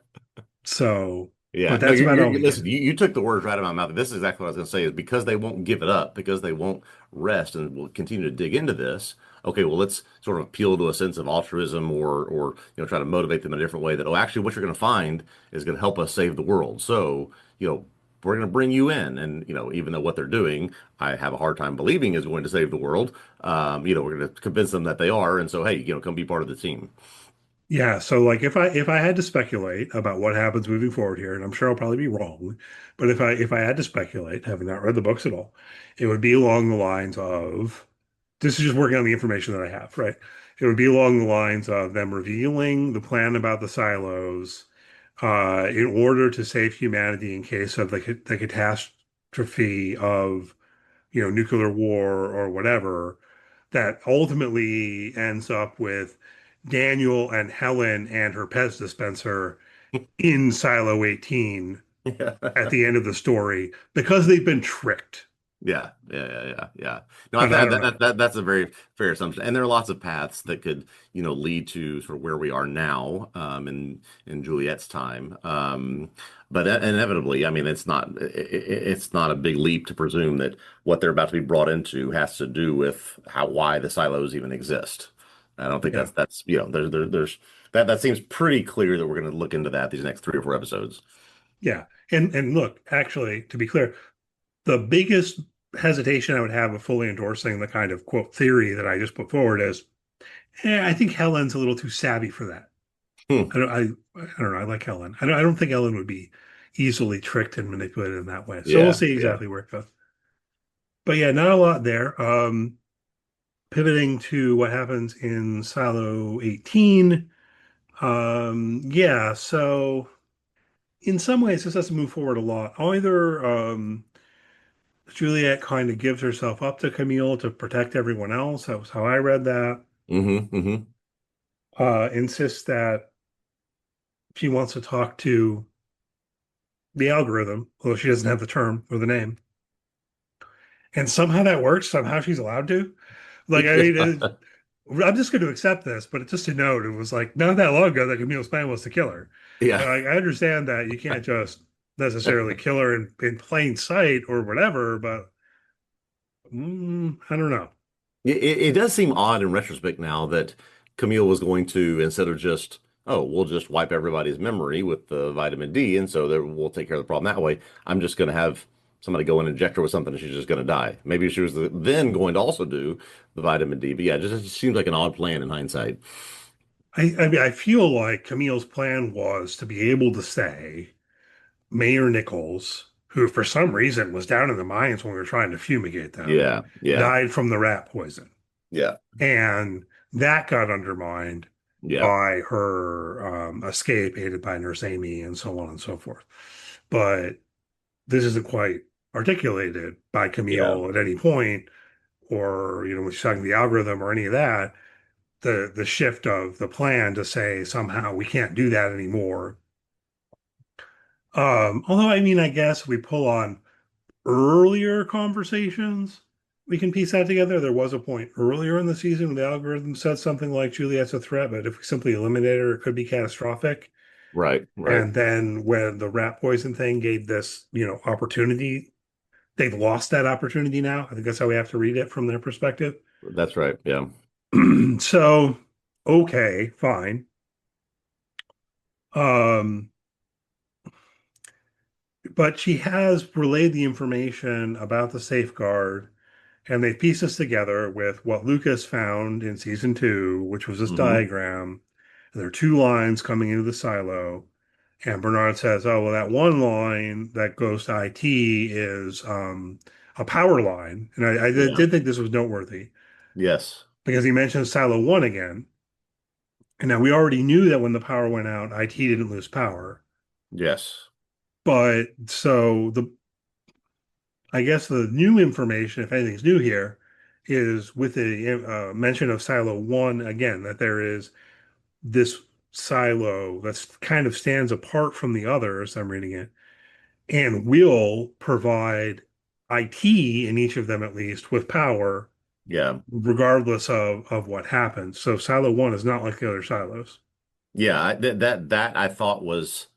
so, Yeah, but no, that's about all we listen, get. you took the words right out of my mouth. This is exactly what I was going to say is because they won't give it up, because they won't rest and will continue to dig into this. Okay, well, let's sort of appeal to a sense of altruism or try to motivate them in a different way that, oh, actually, what you're going to find is going to help us save the world. So, we're going to bring you in. And, even though what they're doing, I have a hard time believing is going to save the world, we're going to convince them that they are. And so, hey, come be part of the team. Yeah, so like if I had to speculate about what happens moving forward here, and I'm sure I'll probably be wrong, but if I had to speculate, having not read the books at all, it would be along the lines of this is just working on the information that I have, right? It would be along the lines of them revealing the plan about the silos in order to save humanity in case of the catastrophe of nuclear war or whatever that ultimately ends up with Daniel and Helen and her Pez dispenser in Silo 18 at the end of the story because they've been tricked. Yeah. No, I But I think don't know. that's a very fair assumption. And there are lots of paths that could, lead to sort of where we are now, in Juliet's time. But inevitably, I mean, it's not a big leap to presume that what they're about to be brought into has to do with why the silos even exist. I don't think Yeah. that's there's that seems pretty clear that we're going to look into that these next 3 or 4 episodes. Yeah. And look, actually, to be clear, the biggest hesitation I would have of fully endorsing the kind of quote theory that I just put forward is, I think Helen's a little too savvy for that. Hmm. I don't know. I like Helen. I don't think Ellen would be easily tricked and manipulated in that way. So we'll Yeah, see yeah. exactly where it goes. But yeah, not a lot there. Pivoting to what happens in Silo 18. Yeah, so in some ways this doesn't move forward a lot. Either Juliet kind of gives herself up to Camille to protect everyone else. That was how I read that. Mm-hmm. Insists that she wants to talk to the algorithm, although she doesn't have the term or the name. And somehow that works. Somehow she's allowed to. Like, I mean, Yeah. I'm just going to accept this, but just to note, it was like not that long ago that Camille's plan was to kill her. Yeah. I understand that you can't just necessarily kill her in plain sight or whatever, but I don't know. It does seem odd in retrospect now that Camille was going to, instead of just, oh, we'll just wipe everybody's memory with the vitamin D, and so we'll take care of the problem that way. I'm just going to have somebody go and inject her with something and she's just going to die. Maybe she was then going to also do the vitamin D. But yeah, it just seems like an odd plan in hindsight. I mean, I feel like Camille's plan was to be able to say Mayor Nichols, who for some reason was down in the mines when we were trying to fumigate them, Yeah. Yeah. died from the rat poison. Yeah. And that got undermined Yeah. by her escape, aided by Nurse Amy, and so on and so forth. But this isn't quite articulated by Yeah. Camille at any point, or when she's talking to the algorithm or any of that. The shift of the plan to say somehow we can't do that anymore. Although I mean, I guess we pull on earlier conversations, we can piece that together. There was a point earlier in the season when the algorithm said something like Juliet's a threat, but if we simply eliminate her, it could be catastrophic. Right. Right. And then when the rat poison thing gave this, opportunity, they've lost that opportunity now. I think that's how we have to read it from their perspective. That's right. Yeah. So, okay, fine. Um, But she has relayed the information about the safeguard, and they pieced this together with what Lucas found in season two, which was this Hmm. diagram. And there are two lines coming into the silo. And Bernard says, "Oh, well, that one line that goes to IT is a power line." And I Yeah. did think this was noteworthy Yes. because he mentions silo one again. And now we already knew that when the power went out, IT didn't lose power. Yes. But so I guess the new information, if anything's new here, is with the mention of silo one again, that there is this silo that's kind of stands apart from the others. I'm reading it and will provide IT in each of them at least with power, Yeah. regardless of what happens. So silo one is not like the other silos. Yeah. That I thought was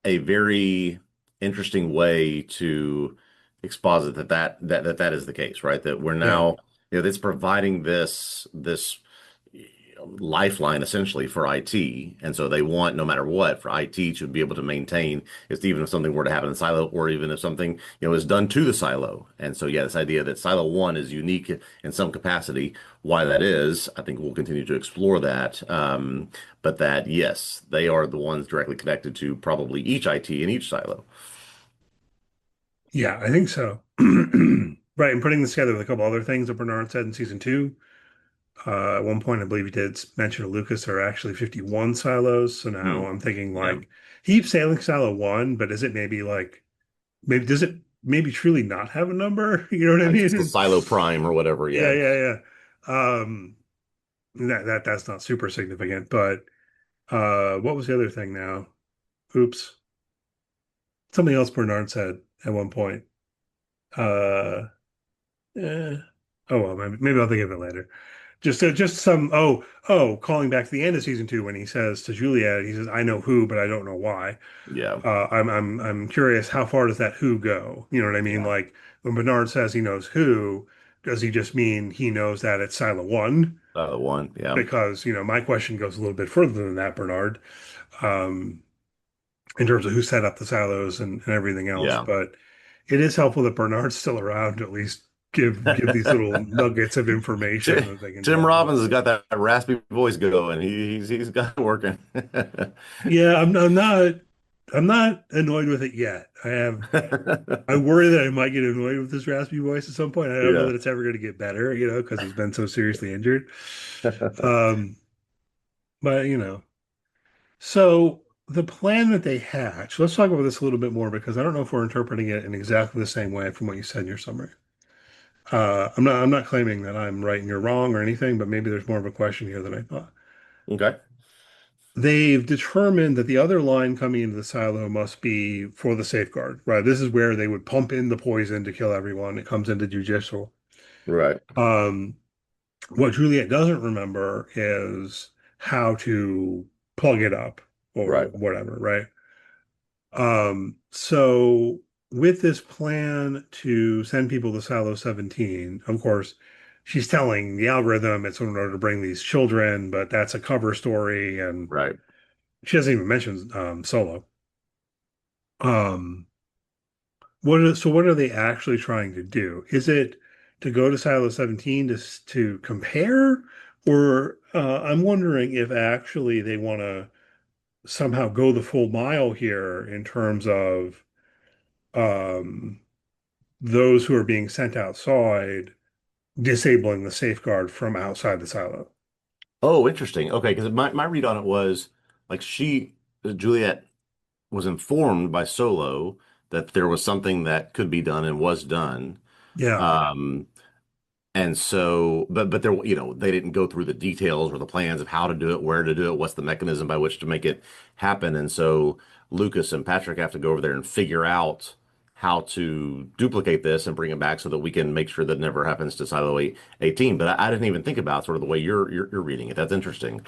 a very interesting way to exposit that is the case, right? That we're Yeah. now, it's providing this lifeline essentially for IT. And so they want, no matter what, for IT to be able to maintain, if even if something were to happen in silo, or even if something, is done to the silo. And so, yeah, this idea that silo one is unique in some capacity, why that is, I think we'll continue to explore that. But that, yes, they are the ones directly connected to probably each IT in each silo. Yeah, I think so. Right. And putting this together with a couple other things that Bernard said in season two. At one point, I believe he did mention to Lucas there are actually 51 silos. So now Hmm. I'm thinking Yeah. like he keeps sailing silo one, but is it maybe like maybe does it maybe truly not have a number? You know what I Like it's the mean? silo prime or whatever. Yeah, Yeah. yeah, yeah. That's not super significant, but what was the other thing now? Oops. Something else Bernard said at one point. Uh, eh. Oh well, maybe I'll think of it later. Just some calling back to the end of season two when he says to Juliet, he says, "I know who, but I don't know why." Yeah. I'm curious, how far does that who go? You know what I mean? Yeah. Like when Bernard says he knows who, does he just mean he knows that it's Silo One? Silo one. Yeah. Because my question goes a little bit further than that, Bernard, um, in terms of who set up the silos and everything else. Yeah. But it is helpful that Bernard's still around to at least give these little nuggets of information that they can Tim talk about. Robbins has got that raspy voice going. He's got it working. Yeah, I'm not annoyed with it yet. I worry that I might get annoyed with this raspy voice at some point. I don't know Yeah. that it's ever going to get better, because he's been so seriously injured. Um, but so the plan that they hatch, let's talk about this a little bit more because I don't know if we're interpreting it in exactly the same way from what you said in your summary. I'm not claiming that I'm right and you're wrong or anything, but maybe there's more of a question here than I thought. Okay. They've determined that the other line coming into the silo must be for the safeguard, right? This is where they would pump in the poison to kill everyone. It comes into judicial. Right. Um, what Juliet doesn't remember is how to plug it up or Right. whatever, right? So with this plan to send people to Silo 17, of course, she's telling the algorithm it's in order to bring these children, but that's a cover story, and Right. she doesn't even mention Solo. Um, what are they actually trying to do? Is it to go to Silo 17 to compare, or I'm wondering if actually they want to somehow go the full mile here in terms of um, those who are being sent outside disabling the safeguard from outside the silo. Oh, interesting. Okay, because my read on it was like Juliet was informed by Solo that there was something that could be done and was done. Yeah. Um, And so, but there, they didn't go through the details or the plans of how to do it, where to do it, what's the mechanism by which to make it happen. And so Lucas and Patrick have to go over there and figure out how to duplicate this and bring it back so that we can make sure that it never happens to Silo 18. But I didn't even think about sort of the way you're reading it. That's interesting.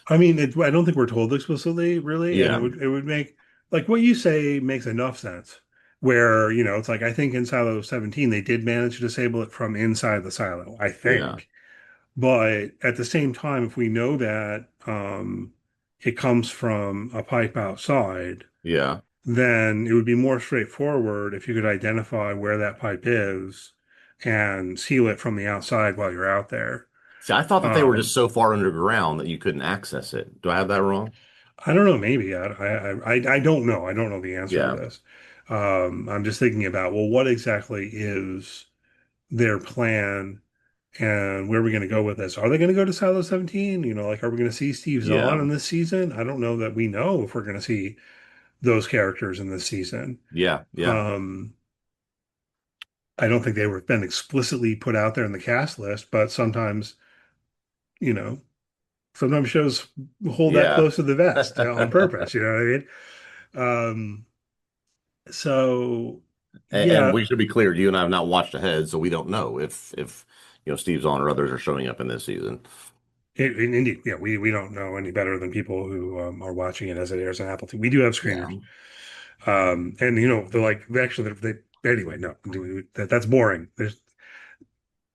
I mean, I don't think we're told explicitly, really, and it Yeah, would it would make like what you say makes enough sense. Where, it's like I think in Silo 17 they did manage to disable it from inside the silo, I yeah, think. But at the same time, if we know that it comes from a pipe outside, yeah. then it would be more straightforward if you could identify where that pipe is and seal it from the outside while you're out there. See, I thought that they were just Um, so far underground that you couldn't access it. Do I have that wrong? I don't know, maybe I don't know. I don't know the answer to Yeah. this. I'm just thinking about, well, what exactly is their plan and where are we going to go with this? Are they going to go to Silo 17? Like, are we going to see Steve Zahn Yeah. in this season? I don't know that we know if we're going to see those characters in this season. Yeah. Yeah. Um, I don't think they were been explicitly put out there in the cast list, but you know, sometimes shows hold that Yeah. close to the vest on purpose. You know what I mean? Um, so And yeah, we should be clear, you and I have not watched ahead, so we don't know if Steve Zahn or others are showing up in this season. indeed, yeah, we don't know any better than people who are watching it as it airs on Apple TV. We do have Yeah. screeners, and they're like anyway. No, that's boring.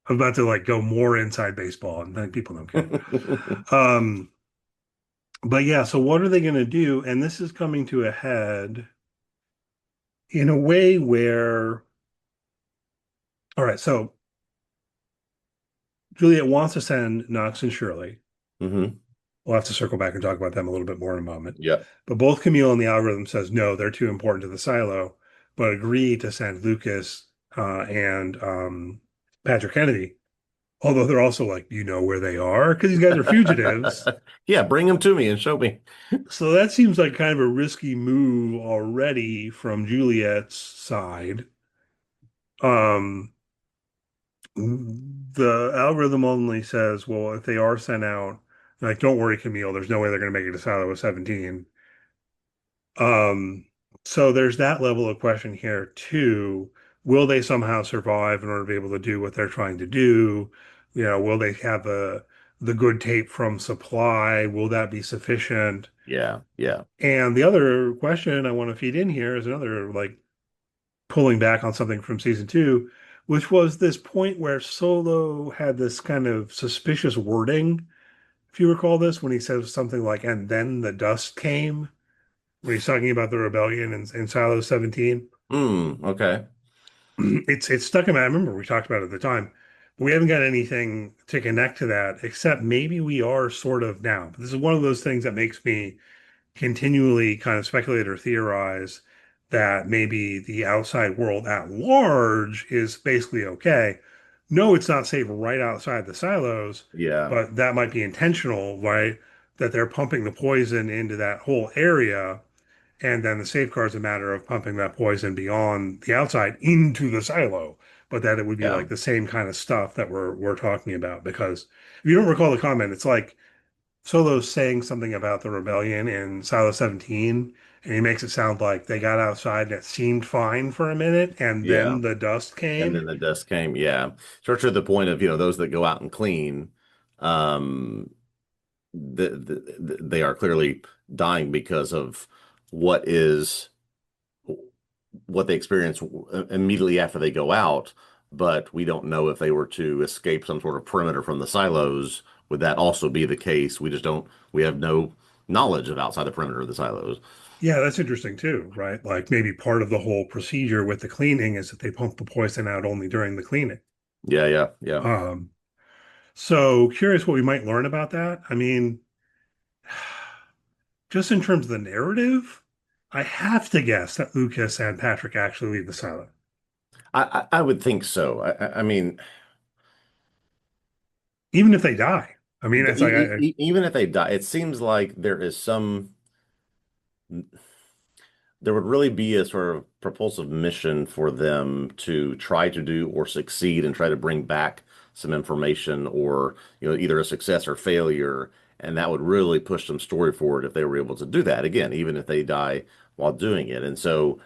I'm about to like go more inside baseball, and then people don't care. Um, but yeah, so what are they going to do? And this is coming to a head in a way where, all right, so Juliet wants to send Knox and Shirley. hmm We'll have to circle back and talk about them a little bit more in a moment. Yep. But both Camille and the algorithm says no, they're too important to the silo, but agree to send Lucas and Patrick Kennedy. Although they're also like, you know where they are because these guys are fugitives. Yeah, bring him to me and show me. So that seems like kind of a risky move already from Juliet's side. Um, the algorithm only says, well, if they are sent out, like, don't worry, Camille, there's no way they're going to make it to silo 17. Um, so there's that level of question here too. Will they somehow survive in order to be able to do what they're trying to do? Will they have the good tape from supply? Will that be sufficient? Yeah, yeah, And the other question I want to feed in here is another like pulling back on something from season two, which was this point where Solo had this kind of suspicious wording. If you recall this, when he says something like, and then the dust came, when he's talking about the rebellion in Silo 17. Okay. It's stuck in my, I remember we talked about it at the time, but we haven't got anything to connect to that, except maybe we are sort of now. But this is one of those things that makes me continually kind of speculate or theorize that maybe the outside world at large is basically okay. No, it's not safe right outside the silos, Yeah, but that might be intentional, right? That they're pumping the poison into that whole area. And then the safeguard's a matter of pumping that poison beyond the outside into the silo, but that it would be yeah, like the same kind of stuff that we're talking about. Because if you don't recall the comment, it's like Solo's saying something about the rebellion in Silo 17, and he makes it sound like they got outside and it seemed fine for a minute, and yeah. then the dust And then came. the dust came. Yeah. Sort of to the point of, those that go out and clean, um, they are clearly dying because of what is what they experience immediately after they go out. But we don't know if they were to escape some sort of perimeter from the silos. Would that also be the case? We just don't, we have no knowledge of outside the perimeter of the silos. Yeah, that's interesting too, right? Like maybe part of the whole procedure with the cleaning is that they pump the poison out only during the cleaning. Yeah, yeah, yeah. Um, so curious what we might learn about that. I mean, just in terms of the narrative, I have to guess that Lucas and Patrick actually leave the silo, I would think so. I mean, even if they die. I mean, it's like, even if they die, it seems like there would really be a sort of propulsive mission for them to try to do or succeed and try to bring back some information or, either a success or failure. And that would really push some story forward if they were able to do that again, even if they die while doing it. And so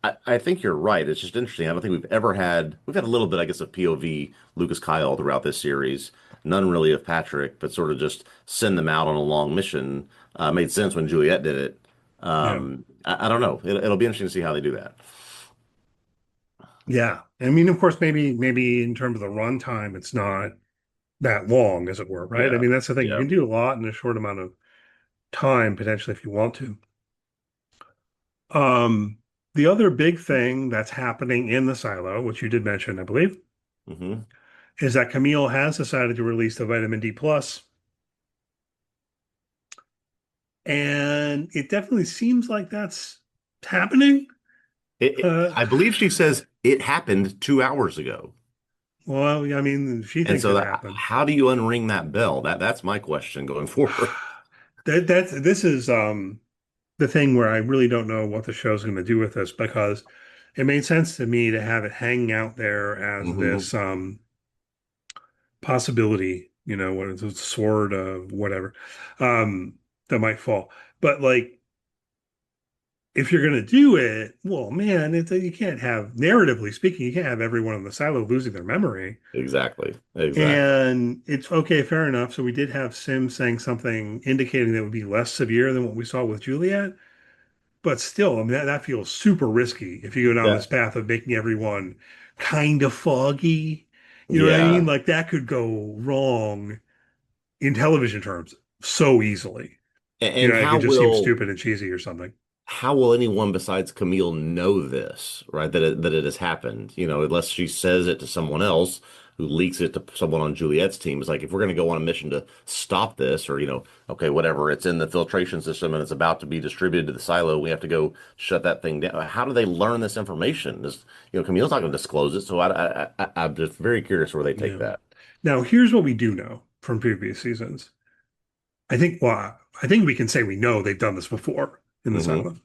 I, I think you're right. It's just interesting. I don't think we've had a little bit, I guess, of POV Lucas Kyle throughout this series. None really of Patrick, but sort of just send them out on a long mission. Made sense when Juliet did it. yeah, I don't know. It'll be interesting to see how they do that. yeah. I mean, of course, maybe in terms of the runtime, it's not that long, as it were, right? I Yeah. mean, that's the thing. You Yeah. can do a lot in a short amount of time, potentially, if you want to. Um, the other big thing that's happening in the silo, which you did mention, I believe, Hmm. is that Camille has decided to release the vitamin D plus, and it definitely seems like that's happening. Uh, I believe she says it happened 2 hours ago. well, I mean, she And thinks so it happened. how do you unring that bell? That's my question going forward. This is the thing where I really don't know what the show's going to do with this because it made sense to me to have it hanging out there as Hmm. this possibility, what is it, sword, whatever, um, that might fall. But like, if you're going to do it, well, man, you can't have, narratively speaking, you can't have everyone in the silo losing their memory. Exactly. Exactly. And it's okay, fair enough. So we did have Sim saying something indicating that it would be less severe than what we saw with Juliet. But still, I mean, that feels super risky if you go down Yeah. this path of making everyone kind of foggy. You know what I mean? Yeah. Like that could go wrong in television terms so easily. And It could just seem stupid and cheesy or something. how will anyone besides Camille know this, right? That it has happened, unless she says it to someone else who leaks it to someone on Juliet's team. It's like if we're going to go on a mission to stop this, or okay, whatever, it's in the filtration system and it's about to be distributed to the silo, we have to go shut that thing down. How do they learn this information? Camille's not going to disclose it, so I'm just very curious where they take Yeah. that. Now, here's what we do know from previous seasons. I think we can say we know they've done this before in the Hmm. Silent.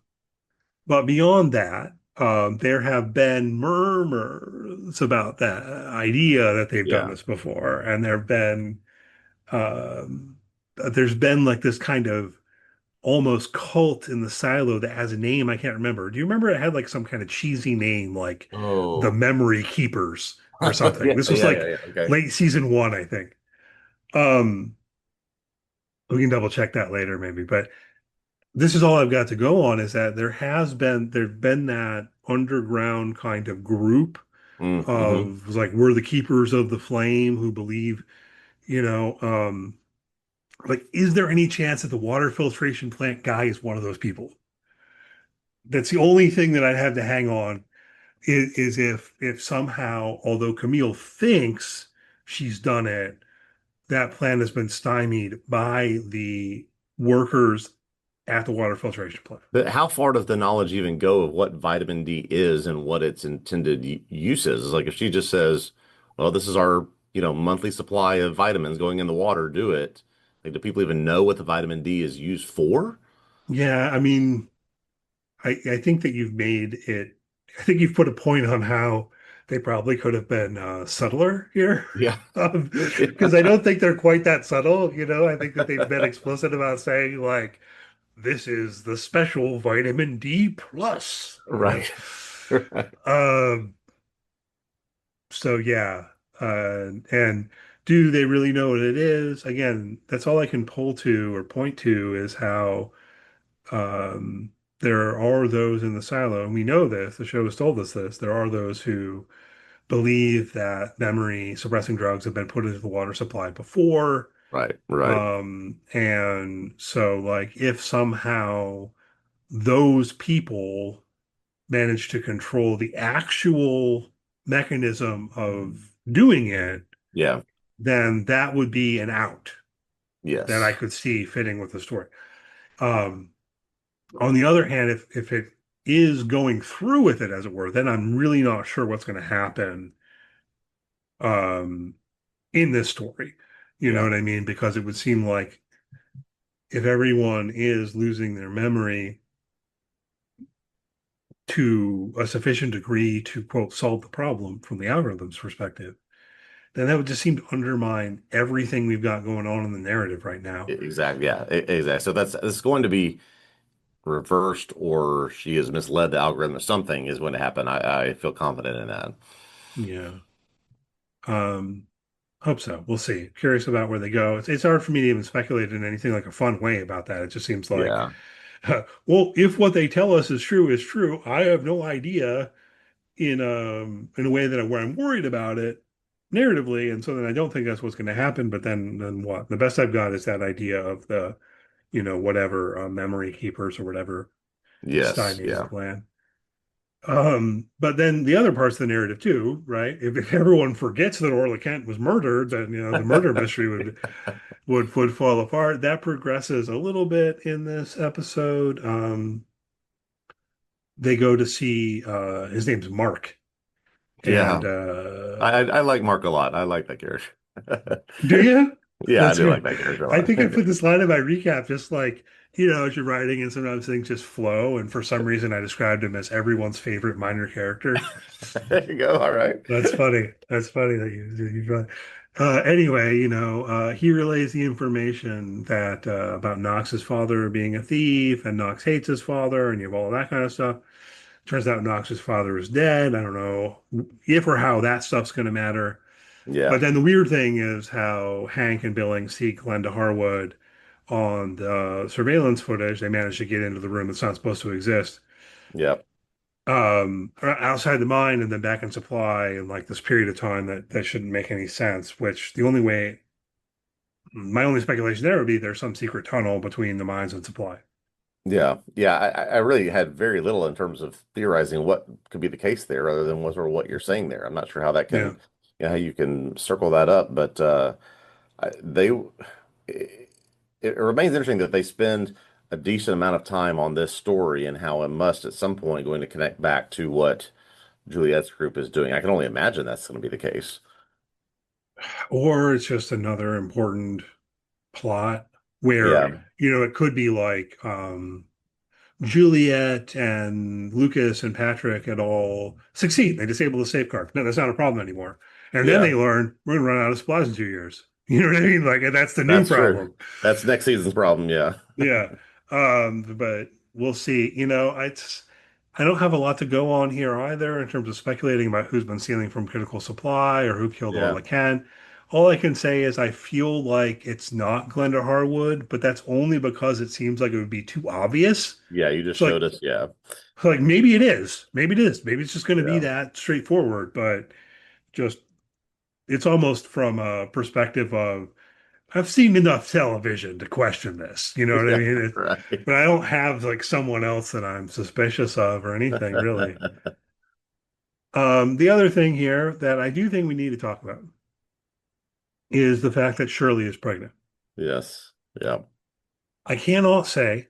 But beyond that, there have been murmurs about that idea that they've done Yeah. this before, and um, there's been like this kind of almost cult in the silo that has a name I can't remember. Do you remember it had like some kind of cheesy name like the Oh. Memory Keepers or something? Yeah, This was yeah, yeah, like yeah. Okay. late season one, I think. Um, we can double check that later maybe, but this is all I've got to go on is that there's been that underground kind of group Mm-hmm. of like we're the keepers of the flame who believe, you know, like is there any chance that the water filtration plant guy is one of those people? That's the only thing that I'd have to hang on is if somehow, although Camille thinks she's done it, that plan has been stymied by the workers at the water filtration plant. But how far does the knowledge even go of what vitamin D is and what its intended use is? Like if she just says, "Well, this is our, monthly supply of vitamins going in the water, do it." Like, do people even know what the vitamin D is used for? Yeah, I mean, I think that you've made it, I think you've put a point on how they probably could have been subtler here. Yeah. Because I don't think they're quite that subtle, I think that they've been explicit about saying like this is the special vitamin D plus. Right. Right. Um, so yeah. And do they really know what it is? Again, that's all I can pull to or point to is how um, there are those in the silo, and we know this, the show has told us this. There are those who believe that memory suppressing drugs have been put into the water supply before. Right. Right. And so, like, if somehow those people manage to control the actual mechanism of doing it, Yeah. then that would be an out that I Yes. could see fitting with the story. Um, On the other hand, if it is going through with it, as it were, then I'm really not sure what's going to happen um, in this story. You know Yeah. what I mean? Because it would seem like if everyone is losing their memory to a sufficient degree to quote solve the problem from the algorithm's perspective, then that would just seem to undermine everything we've got going on in the narrative right now. Exactly. Yeah. Exactly. So it's going to be reversed, or she has misled the algorithm, or something is going to happen. I feel confident in that. Yeah. Um, Hope so. We'll see. Curious about where they go. It's hard for me to even speculate in anything like a fun way about that. It just seems like, Yeah. well, if what they tell us is true, I have no idea in a way that where I'm worried about it narratively, and so then I don't think that's what's going to happen. But then what? The best I've got is that idea of the whatever memory keepers or whatever Yes. stymies the Yeah. plan. But then the other parts of the narrative too, right? If everyone forgets that Orla Kent was murdered, then the murder mystery would fall apart. That progresses a little bit in this episode. They go to see his name's Mark, Yeah. and I like Mark a lot. I like that character. do you? Yeah, I That's do good. like that character a I lot. think I put this line in my recap, just like, as you're writing, and sometimes things just flow. And for some reason, I described him as everyone's favorite minor character. There you go. All right. That's funny. That's funny that you anyway, he relays the information that about Knox's father being a thief, and Knox hates his father, and you have all that kind of stuff. Turns out Knox's father is dead. I don't know if or how that stuff's going to matter. But Yeah. then the weird thing is how Hank and Billings see Glenda Harwood on the surveillance footage. They manage to get into the room that's not supposed to exist. Yep. Outside the mine and then back in supply in like this period of time that shouldn't make any sense. Which the only way, my only speculation there would be there's some secret tunnel between the mines and supply. Yeah. Yeah. I really had very little in terms of theorizing what could be the case there, other than what or what you're saying there. I'm not sure how that Yeah. can, how you can circle that up, but they it, it remains interesting that they spend a decent amount of time on this story and how it must at some point going to connect back to what Juliet's group is doing. I can only imagine that's going to be the case. Or it's just another important plot where, Yeah. it could be like Juliet and Lucas and Patrick and all succeed. They disable the safeguard. No, that's not a problem anymore. And then they Yeah. learn we're going to run out of supplies in 2 years. You know what I mean? Like that's the new That's true. problem. That's next season's problem. Yeah. Yeah. But we'll see. I don't have a lot to go on here either in terms of speculating about who's been stealing from critical supply or who killed Yeah. Orla Kent. All I can say is I feel like it's not Glenda Harwood, but that's only because it seems like it would be too obvious. Yeah. You just So showed like us. Yeah. like maybe it is. Maybe it is. Maybe it's just going to be Yeah. that straightforward, but just it's almost from a perspective of I've seen enough television to question this. You know what I Yeah. mean? Right. But I don't have like someone else that I'm suspicious of or anything really. The other thing here that I do think we need to talk about is the fact that Shirley is pregnant. Yes. Yeah. I cannot say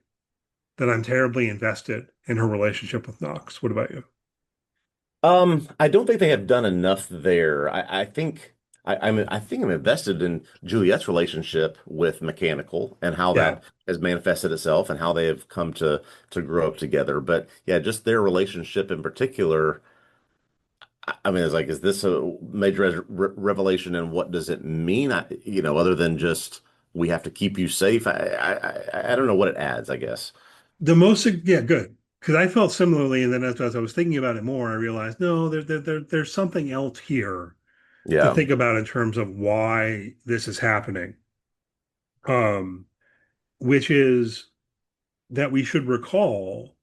that I'm terribly invested in her relationship with Knox. What about you? I don't think they have done enough there. I think I think I'm invested in Juliet's relationship with Mechanical and how Yeah. that has manifested itself and how they have come to grow up together. But yeah, just their relationship in particular. I mean, it's like, is this a major revelation and what does it mean? Other than just we have to keep you safe. I don't know what it adds, I guess. Yeah, good. Because I felt similarly, and then as I was thinking about it more, I realized no, there's something else here to Yeah, think about in terms of why this is happening. Um, which is that we should recall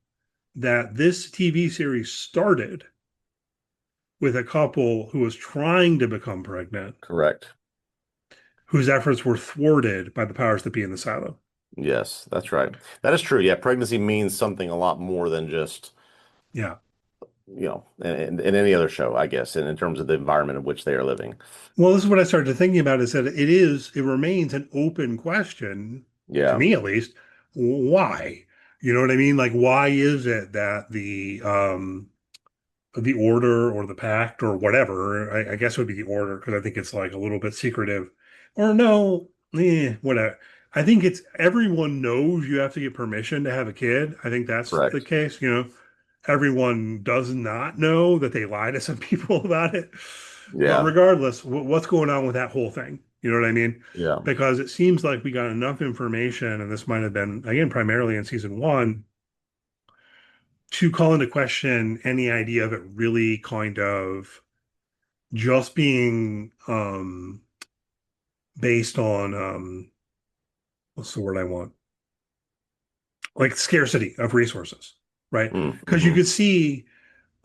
that this TV series started with a couple who was trying to become pregnant, correct. whose efforts were thwarted by the powers that be in the silo. Yes, that's right. That is true. Yeah, pregnancy means something a lot more than just, Yeah. in any other show, I guess, in terms of the environment in which they are living. Well, this is what I started thinking about is that it remains an open question, to Yeah, me at least, why? You know what I mean? Like, why is it that the order or the pact or whatever, I guess it would be the order because I think it's like a little bit secretive. Or no, whatever. I think it's everyone knows you have to get permission to have a kid. I think that's the correct. case. Everyone does not know that they lie to some people about it. But Yeah, regardless, what's going on with that whole thing? You know what I mean? yeah, Because it seems like we got enough information, and this might have been, again, primarily in season one, to call into question any idea of it really kind of just being based on what's the word I want? Like scarcity of resources, right? Because you hmm could see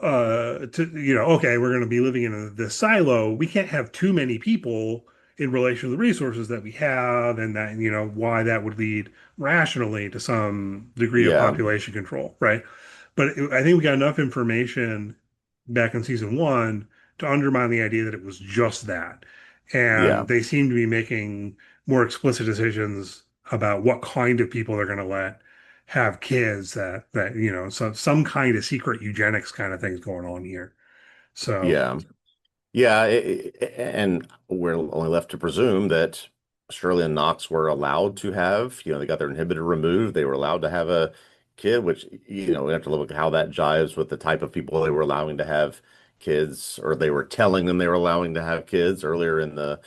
okay, we're going to be living in this silo. We can't have too many people in relation to the resources that we have, and that, why that would lead rationally to some degree of Yeah. population control, right? But I think we got enough information back in season one to undermine the idea that it was just that. Yeah. And they seem to be making more explicit decisions about what kind of people they're going to let have kids, that some kind of secret eugenics kind of things going on here. So Yeah. Yeah, and we're only left to presume that Shirley and Knox were allowed to have, they got their inhibitor removed. They were allowed to have a kid, which, we have to look at how that jives with the type of people they were allowing to have kids, or they were telling them they were allowing to have kids earlier in the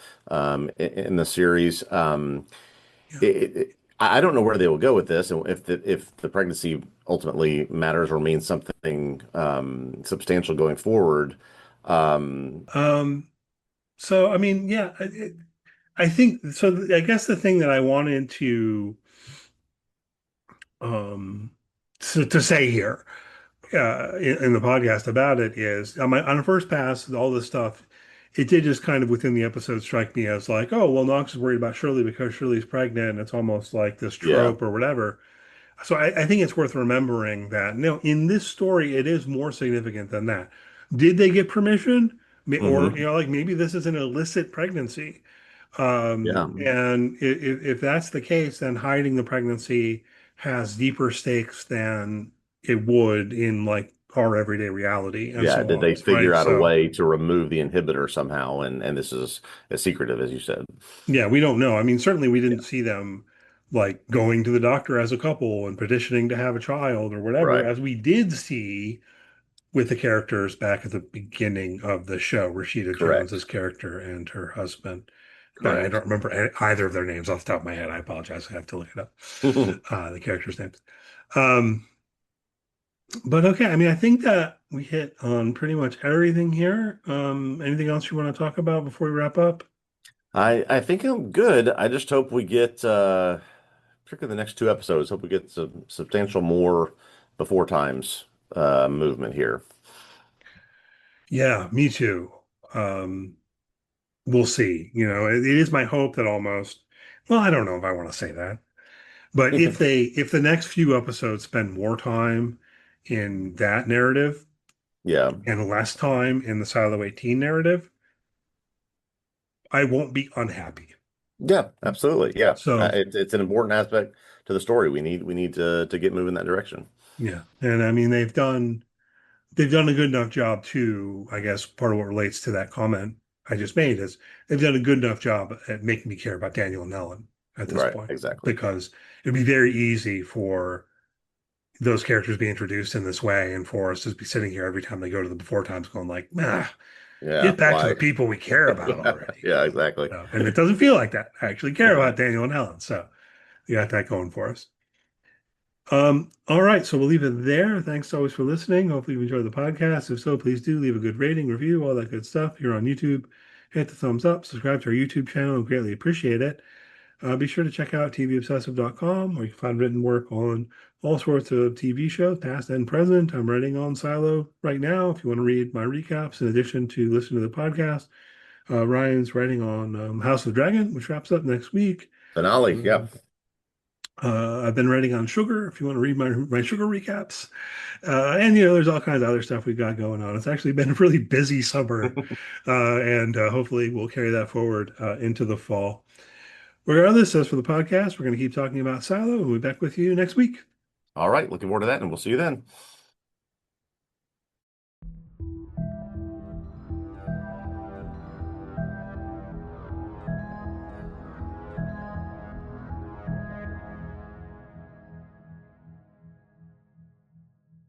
series. yeah. I don't know where they will go with this, and if the pregnancy ultimately matters or means something substantial going forward. Um, Um, so I mean, yeah, I think so. I guess the thing that I wanted um to say here in the podcast about it is on a first pass, all this stuff, it did just kind of within the episode strike me as like, oh, well, Knox is worried about Shirley because Shirley's pregnant, and it's almost like this yeah. trope or whatever. So I think it's worth remembering that in this story, it is more significant than that. Did they get permission? Or, Hmm. like maybe this is an illicit pregnancy. Yeah. And if that's the case, then hiding the pregnancy has deeper stakes than it would in like our everyday reality and Yeah. so Did on, they figure right? out a So way to remove the inhibitor somehow? And this is as secretive as you said. yeah, we don't know. I mean, certainly we Yeah. didn't see them like going to the doctor as a couple and petitioning to have a child or whatever, Right. as we did see with the characters back at the beginning of the show, Rashida Correct. Jones's character and her husband. I Correct. don't remember either of their names off the top of my head. I apologize. I have to look it up. The characters' names. Um, but okay, I mean, I think that we hit on pretty much everything here. Anything else you want to talk about before we wrap up? I think I'm good. I just hope we get particularly the next two episodes, hope we get some substantial more before times movement here. Yeah, me too. Um, we'll see. It is my hope that almost, well, I don't know if I want to say that. But if the next few episodes spend more time in that narrative Yeah. and less time in the Silo 18 narrative, I won't be unhappy. Yeah, absolutely. Yeah. So It's an important aspect to the story. We need to get moving that direction. yeah, and I mean they've done a good enough job too. I guess part of what relates to that comment I just made is they've done a good enough job at making me care about Daniel and Ellen at this Right, point, exactly. because it'd be very easy for those characters be introduced in this way and for us to be sitting here every time they go to the before times going like, ah, Yeah, get back to the why? people we care about Yeah, already. yeah, exactly. And it doesn't feel like that. I actually care about Daniel and Helen. So you got that going for us. All right, so we'll leave it there. Thanks always for listening. Hopefully you enjoyed the podcast. If so, please do leave a good rating, review, all that good stuff. If you're on YouTube, hit the thumbs up, subscribe to our YouTube channel. We greatly appreciate it. Be sure to check out TVObsessive.com, where you can find written work on all sorts of TV shows, past and present. I'm writing on Silo right now. If you want to read my recaps, in addition to listen to the podcast, Ryan's writing on House of Dragon, which wraps up next week. Finale, yeah. Um, I've been writing on Sugar. If you want to read my Sugar recaps, and there's all kinds of other stuff we've got going on. It's actually been a really busy summer, and hopefully we'll carry that forward into the fall. Regardless, as for the podcast, we're going to keep talking about Silo, and we'll be back with you next week. All right, looking forward to that, and we'll see you then.